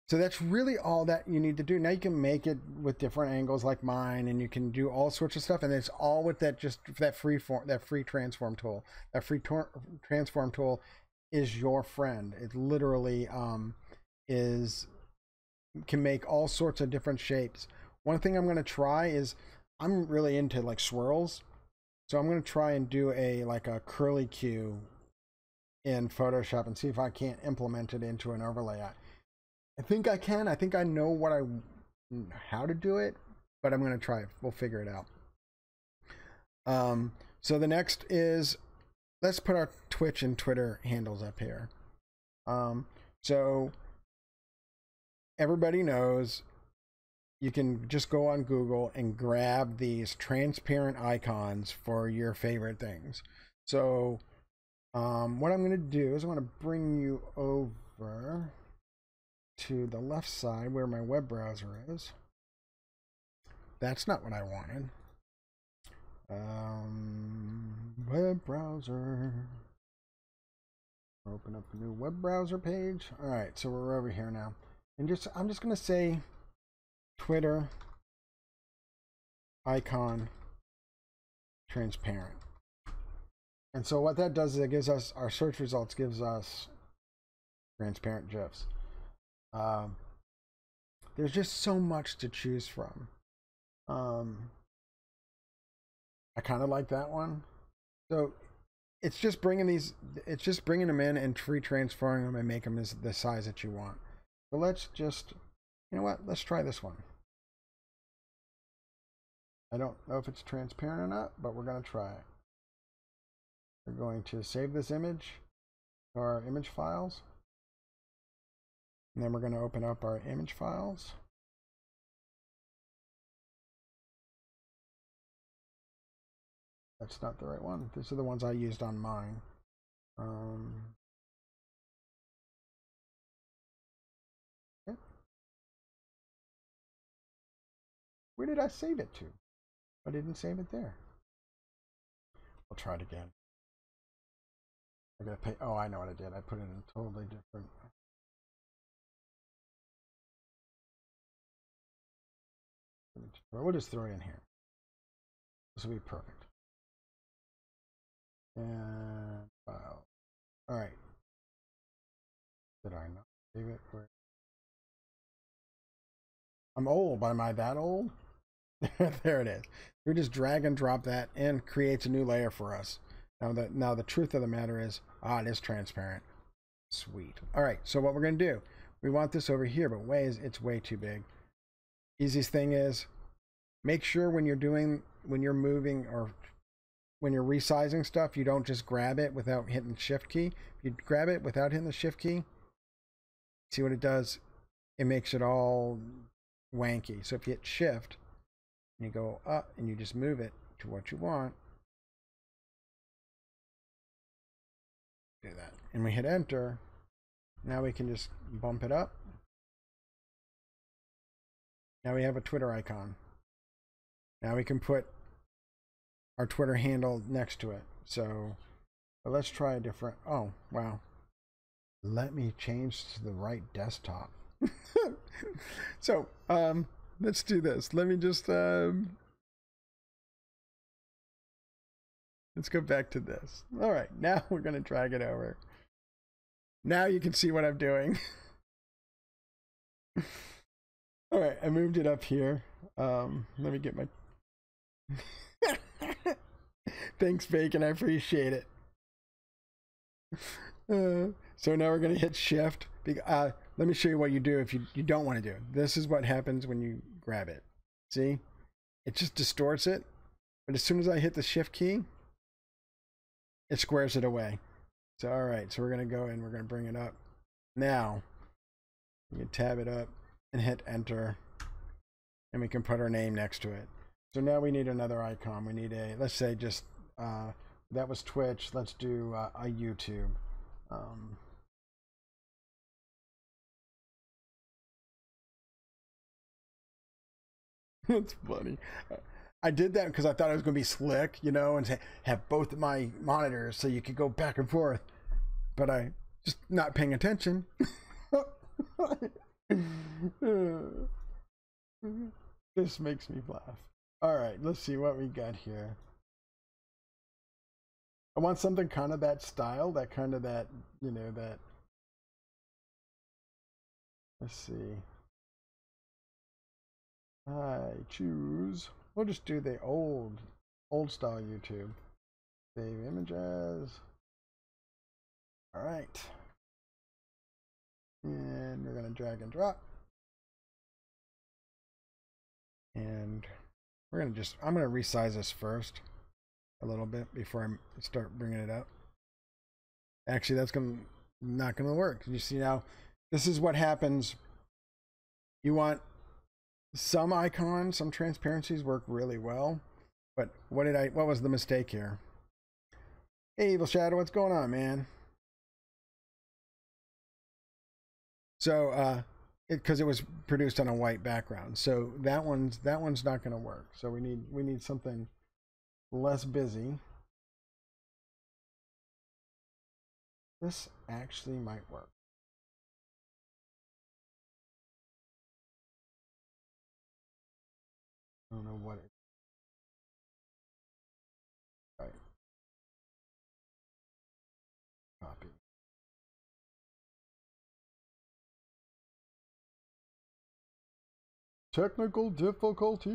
so that's really all that you need to do. Now you can make it with different angles like mine, and you can do all sorts of stuff. And it's all with that free transform tool. That free transform tool is your friend. It literally can make all sorts of different shapes. One thing I'm going to try is, I'm really into like swirls. So I'm going to try and do like a curly Q in Photoshop and see if I can't implement it into an overlay. I think I can. I think I know how to do it, but I'm going to try it. We'll figure it out. So the next is, let's put our Twitch and Twitter handles up here. So everybody knows you can just go on Google and grab these transparent icons for your favorite things. So what I'm going to do is I'm going to bring you over to the left side where my web browser is. That's not what I wanted. Web browser. Open up a new web browser page. All right, so we're over here now, and I'm just going to say Twitter icon transparent. And so what that does is it gives us our search results, gives us transparent GIFs. There's just so much to choose from. I kind of like that one. So it's just bringing them in and transferring them and make them as the size that you want. So let's just, you know what? Let's try this one. I don't know if it's transparent or not, but we're going to try it. We're going to save this image to our image files. And then we're going to open up our image files. That's not the right one. These are the ones I used on mine. Okay. Where did I save it to? I didn't save it there. We'll try it again. I gotta pay. Oh, I know what I did. I put it in a totally different. We'll just throw it in here. This will be perfect. And file. All right. Did I not save it? I'm old, but am I that old? There it is. We just drag and drop that and creates a new layer for us. Now the truth of the matter is, it is transparent. Sweet. All right, so what we're going to do, we want this over here, but it's way too big. Easiest thing is, make sure when you're moving or when you're resizing stuff, you don't just grab it without hitting the shift key. If you grab it without hitting the shift key, see what it does? It makes it all wanky. So if you hit shift and you go up and you just move it to what you want, do that. And we hit enter. Now we can just bump it up. Now we have a Twitter icon. Now we can put our Twitter handle next to it. So let's try a different. Oh, wow. Let me change to the right desktop. So let's do this. Let me just let's go back to this. All right, now we're going to drag it over. Now you can see what I'm doing. All right, I moved it up here. Let me get my thanks, Bacon, I appreciate it. So now we're going to hit shift. Let me show you what you do if you don't want to do it. This is what happens when you grab it. See? It just distorts it. But as soon as I hit the shift key, it squares it away. So, all right. So we're going to go and we're going to bring it up. Now, we can tab it up and hit enter. And we can put our name next to it. So now we need another icon. We need let's say just, that was Twitch. Let's do a YouTube. That's funny. I did that because I thought it was going to be slick, and have both of my monitors so you could go back and forth. But I just not paying attention. This makes me laugh. All right, let's see what we got here. I want something kind of that style, that. Let's see. I choose. We'll just do the old style YouTube. Save images. All right. And we're going to drag and drop. And I'm gonna resize this first a little bit before I start bringing it up. Actually, that's not gonna work. You see now, this is what happens. You want some icons, some transparencies work really well, but what was the mistake here? Hey, Evil Shadow, what's going on, man? So, because it was produced on a white background, so that one's not going to work. So we need something less busy. This actually might work. I don't know what it. Right. Copy. Technical difficulty.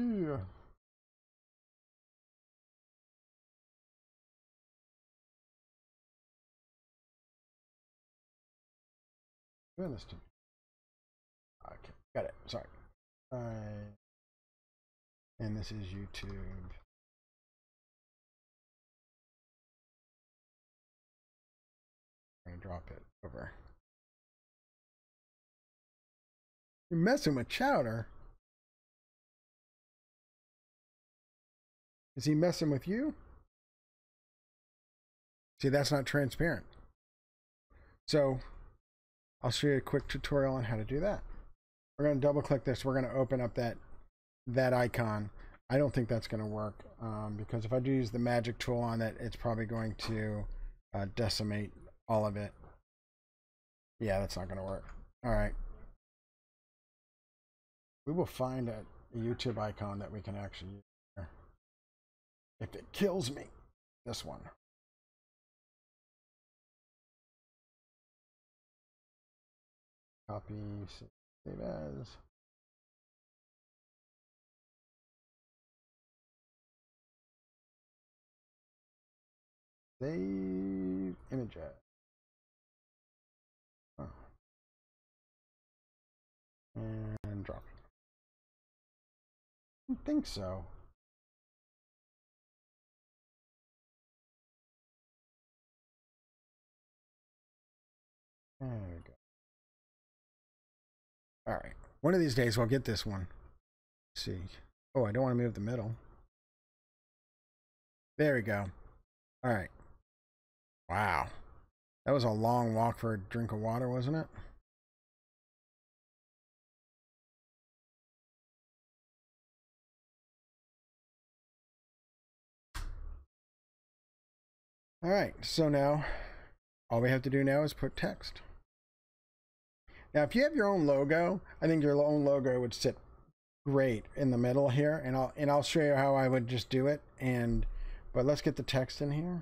Doing this to me. Okay, got it. Sorry. And this is YouTube. I'm gonna drop it over. You're messing with Chowder. Is he messing with you? See, that's not transparent. So I'll show you a quick tutorial on how to do that. We're going to double click this. We're going to open up that icon. I don't think that's going to work because if I do use the magic tool on it, it's probably going to decimate all of it. Yeah, that's not going to work. All right. We will find a YouTube icon that we can actually use here. If it kills me, this one. Copy, save as. Save image as. Oh. And drop it. I don't think so. There we go. All right. One of these days we'll get this one. Let's see. Oh, I don't want to move the middle. There we go. All right. Wow. That was a long walk for a drink of water, wasn't it? All right. So now all we have to do now is put text. Now, if you have your own logo, I think your own logo would sit great in the middle here, and I'll show you how I would just do it. But let's get the text in here.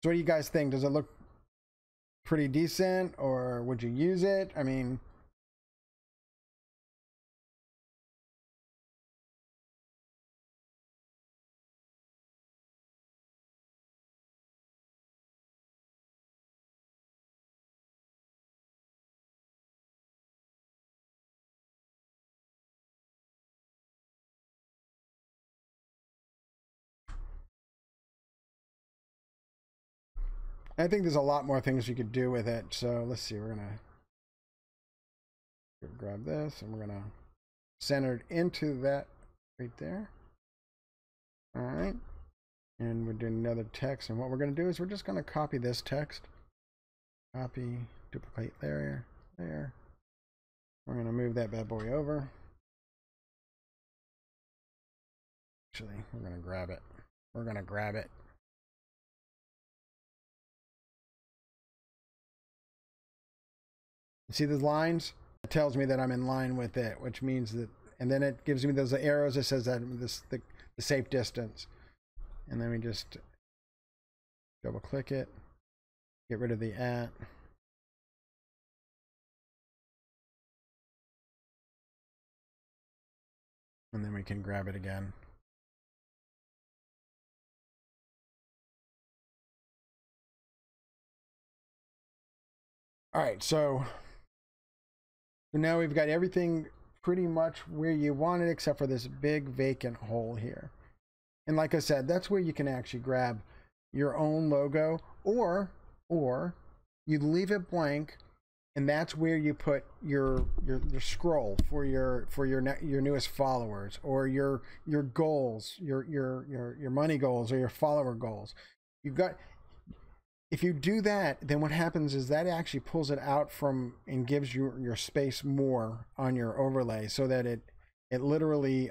So what do you guys think? Does it look pretty decent, or would you use it? I mean, I think there's a lot more things you could do with it. So let's see, we're gonna grab this and we're gonna center it into that right there. All right. And we're doing another text. And what we're gonna do is we're just gonna copy this text. Copy, duplicate there. We're gonna move that bad boy over. Actually, we're gonna grab it. We're gonna grab it. See those lines? It tells me that I'm in line with it, which means that, and then it gives me those arrows that says that the safe distance. And then we just double click it, get rid of the @ and then we can grab it again. All right, so now we've got everything pretty much where you want it, except for this big vacant hole here. And like I said, that's where you can actually grab your own logo, or you leave it blank, and that's where you put your scroll for your newest followers, or your goals, your money goals, or your follower goals. You've got, if you do that, then what happens is that actually pulls it out from and gives you your space more on your overlay, so that it literally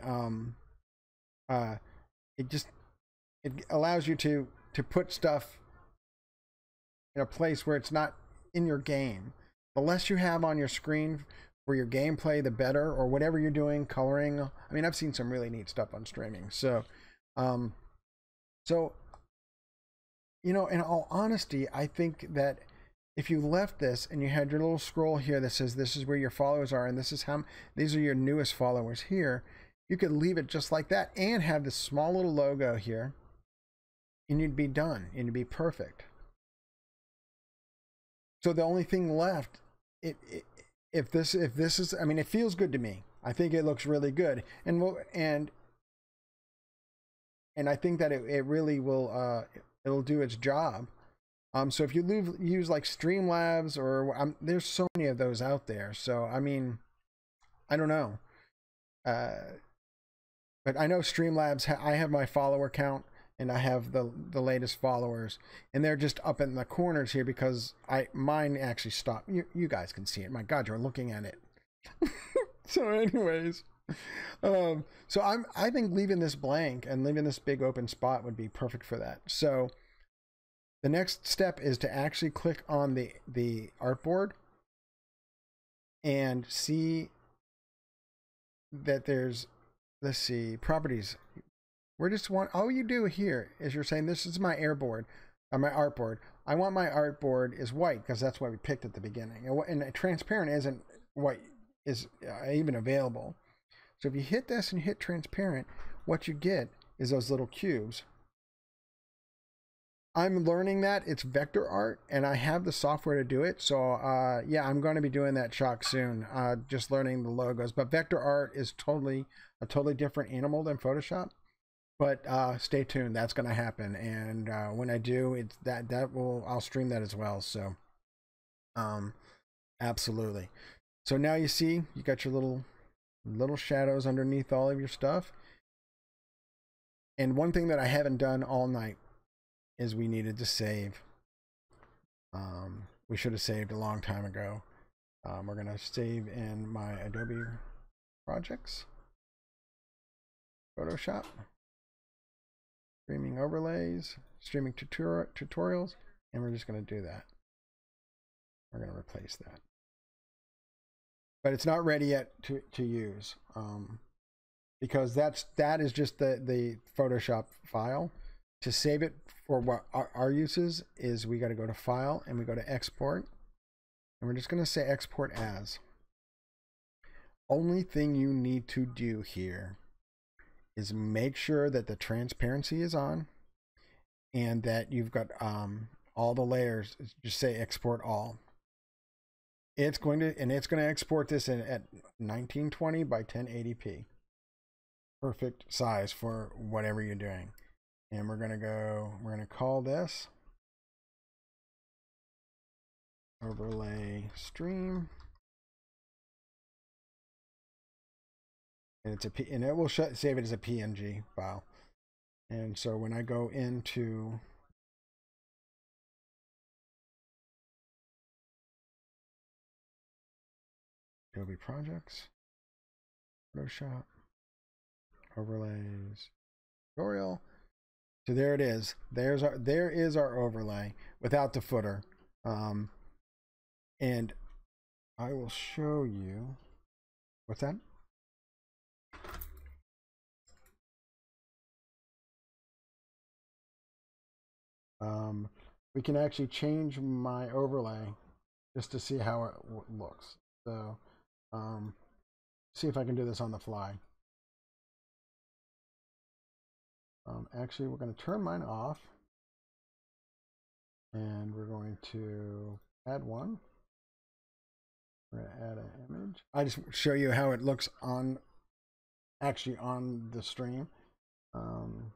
it allows you to put stuff in a place where it's not in your game. The less you have on your screen for your gameplay, the better, or whatever you're doing, coloring. I mean, I've seen some really neat stuff on streaming. So you know, in all honesty, I think that if you left this and you had your little scroll here that says this is where your followers are, and this is how these are your newest followers here, you could leave it just like that and have this small little logo here, and you'd be done, and you'd be perfect. So the only thing left, if this is, I mean, it feels good to me. I think it looks really good, and I think that it really will it'll do its job. So if you use like Streamlabs, or there's so many of those out there. So I mean, I don't know, but I know Streamlabs. I have my follower count, and I have the latest followers, and they're just up in the corners here because mine actually stopped. You guys can see it. My God, you're looking at it. So anyways, so I think leaving this blank and leaving this big open spot would be perfect for that. So the next step is to actually click on the artboard and see that there's, let's see, properties. We're just all you do here is you're saying, this is my artboard. I want my artboard is white because that's what we picked at the beginning. And transparent isn't white, is even available. So if you hit this and you hit transparent, what you get is those little cubes. I'm learning that it's vector art, and I have the software to do it. So yeah, I'm going to be doing that shock soon. Just learning the logos, but vector art is a totally different animal than Photoshop. But stay tuned, that's going to happen, and when I do, I'll stream that as well. So absolutely. So now you see you got your little shadows underneath all of your stuff. And one thing that I haven't done all night is we needed to save. We should have saved a long time ago. We're gonna save in my Adobe projects, Photoshop, streaming overlays, streaming tutorials, and we're just gonna do that. We're gonna replace that, but it's not ready yet to use, because that is just the Photoshop file. To save it for what our uses is, we got to go to File and we go to Export, and we're just going to say Export As. Only thing you need to do here is make sure that the transparency is on and that you've got all the layers. Just say Export All. It's going to export this at 1920 by 1080p. Perfect size for whatever you're doing. And we're going to call this overlay stream. And it will save it as a PNG file. And so when I go into Adobe Projects, Photoshop, Overlays, Tutorial. So there it is. There is our overlay without the footer. And I will show you. What's that? We can actually change my overlay just to see how it looks. So see if I can do this on the fly. Actually, we're going to turn mine off, and we're going to add one. We're gonna add an image. I just show you how it looks on actually on the stream. And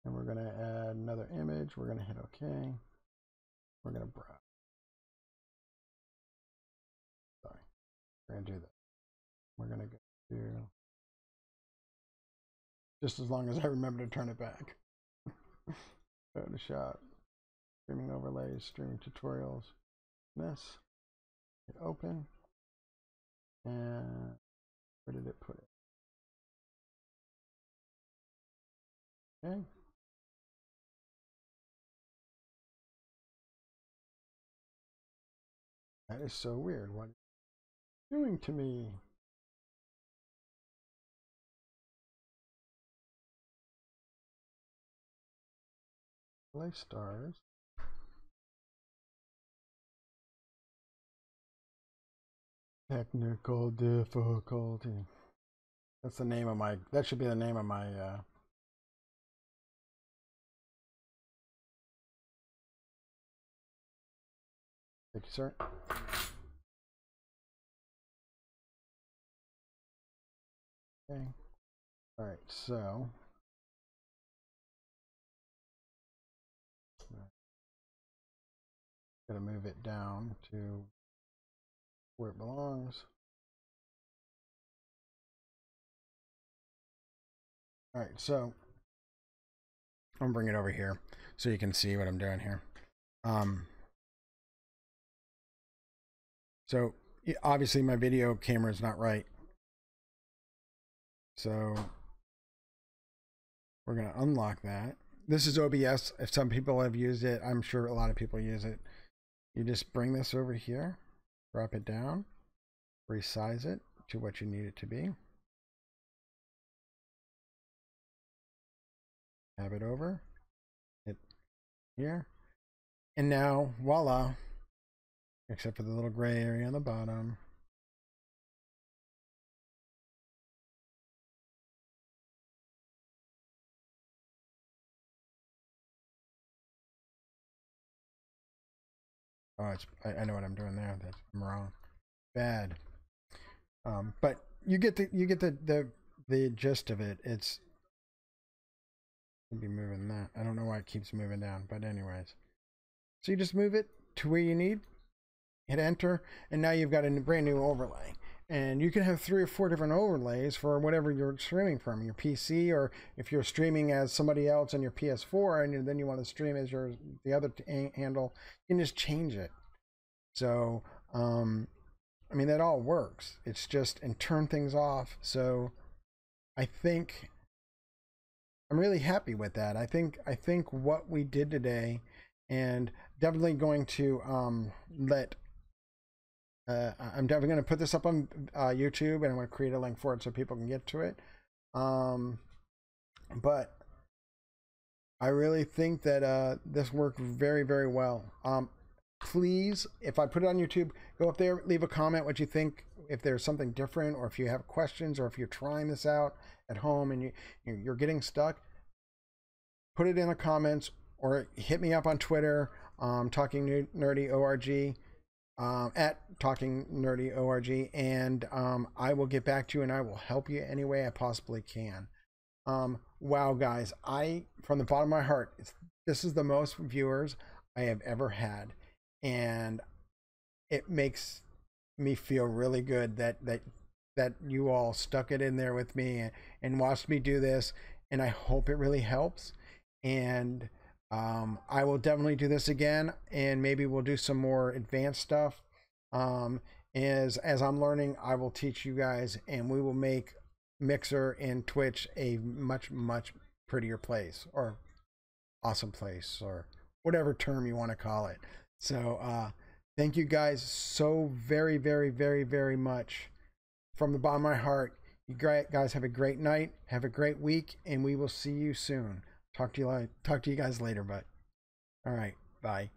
we're gonna add another image. We're gonna hit OK. We're gonna browse. Sorry, we're gonna do that. We're gonna go to just as long as I remember to turn it back. Photoshop, streaming overlays, streaming tutorials. This. Hit open. And where did it put it? Okay. That is so weird. What are you doing to me? Play stars. Technical difficulty. That's the name of my, that should be the name of my, thank you, sir. Okay. All right, so. Gotta move it down to where it belongs. All right, so I'm gonna bring it over here so you can see what I'm doing here. So obviously my video camera is not right. So we're gonna unlock that. This is OBS. If some people have used it, I'm sure a lot of people use it. You just bring this over here, drop it down, resize it to what you need it to be. Have it over, hit here, and now voila, except for the little gray area on the bottom. Oh, it's, I know what I'm doing there. I'm wrong. Bad. But you get the gist of it. It's be moving that. I don't know why it keeps moving down, but anyways. So you just move it to where you need, hit enter, and now you've got a brand new overlay. And you can have 3 or 4 different overlays for whatever you're streaming from, your PC, or if you're streaming as somebody else on your PS4 and then you want to stream as the other handle, you can just change it. So I mean, that all works. It's just, and turn things off. So I think I'm really happy with that. I think what we did today, and definitely going to I'm definitely going to put this up on YouTube, and I'm going to create a link for it so people can get to it. But I really think that this worked very, very well. Please, if I put it on YouTube, go up there, leave a comment what you think, if there's something different, or if you have questions, or if you're trying this out at home and you're getting stuck, put it in the comments, or hit me up on Twitter, Talking Nerdy ORG, at Talking Nerdy ORG, and I will get back to you and I will help you any way I possibly can. Wow, guys, from the bottom of my heart, this is the most viewers I have ever had. And it makes me feel really good that you all stuck it in there with me and watched me do this, and I hope it really helps. And I will definitely do this again, and maybe we'll do some more advanced stuff. As I'm learning, I will teach you guys, and we will make Mixer and Twitch a much prettier place, or awesome place, or whatever term you want to call it. So thank you guys so very much from the bottom of my heart. You guys have a great night, have a great week, and we will see you soon. Talk to you guys later, but all right, bye.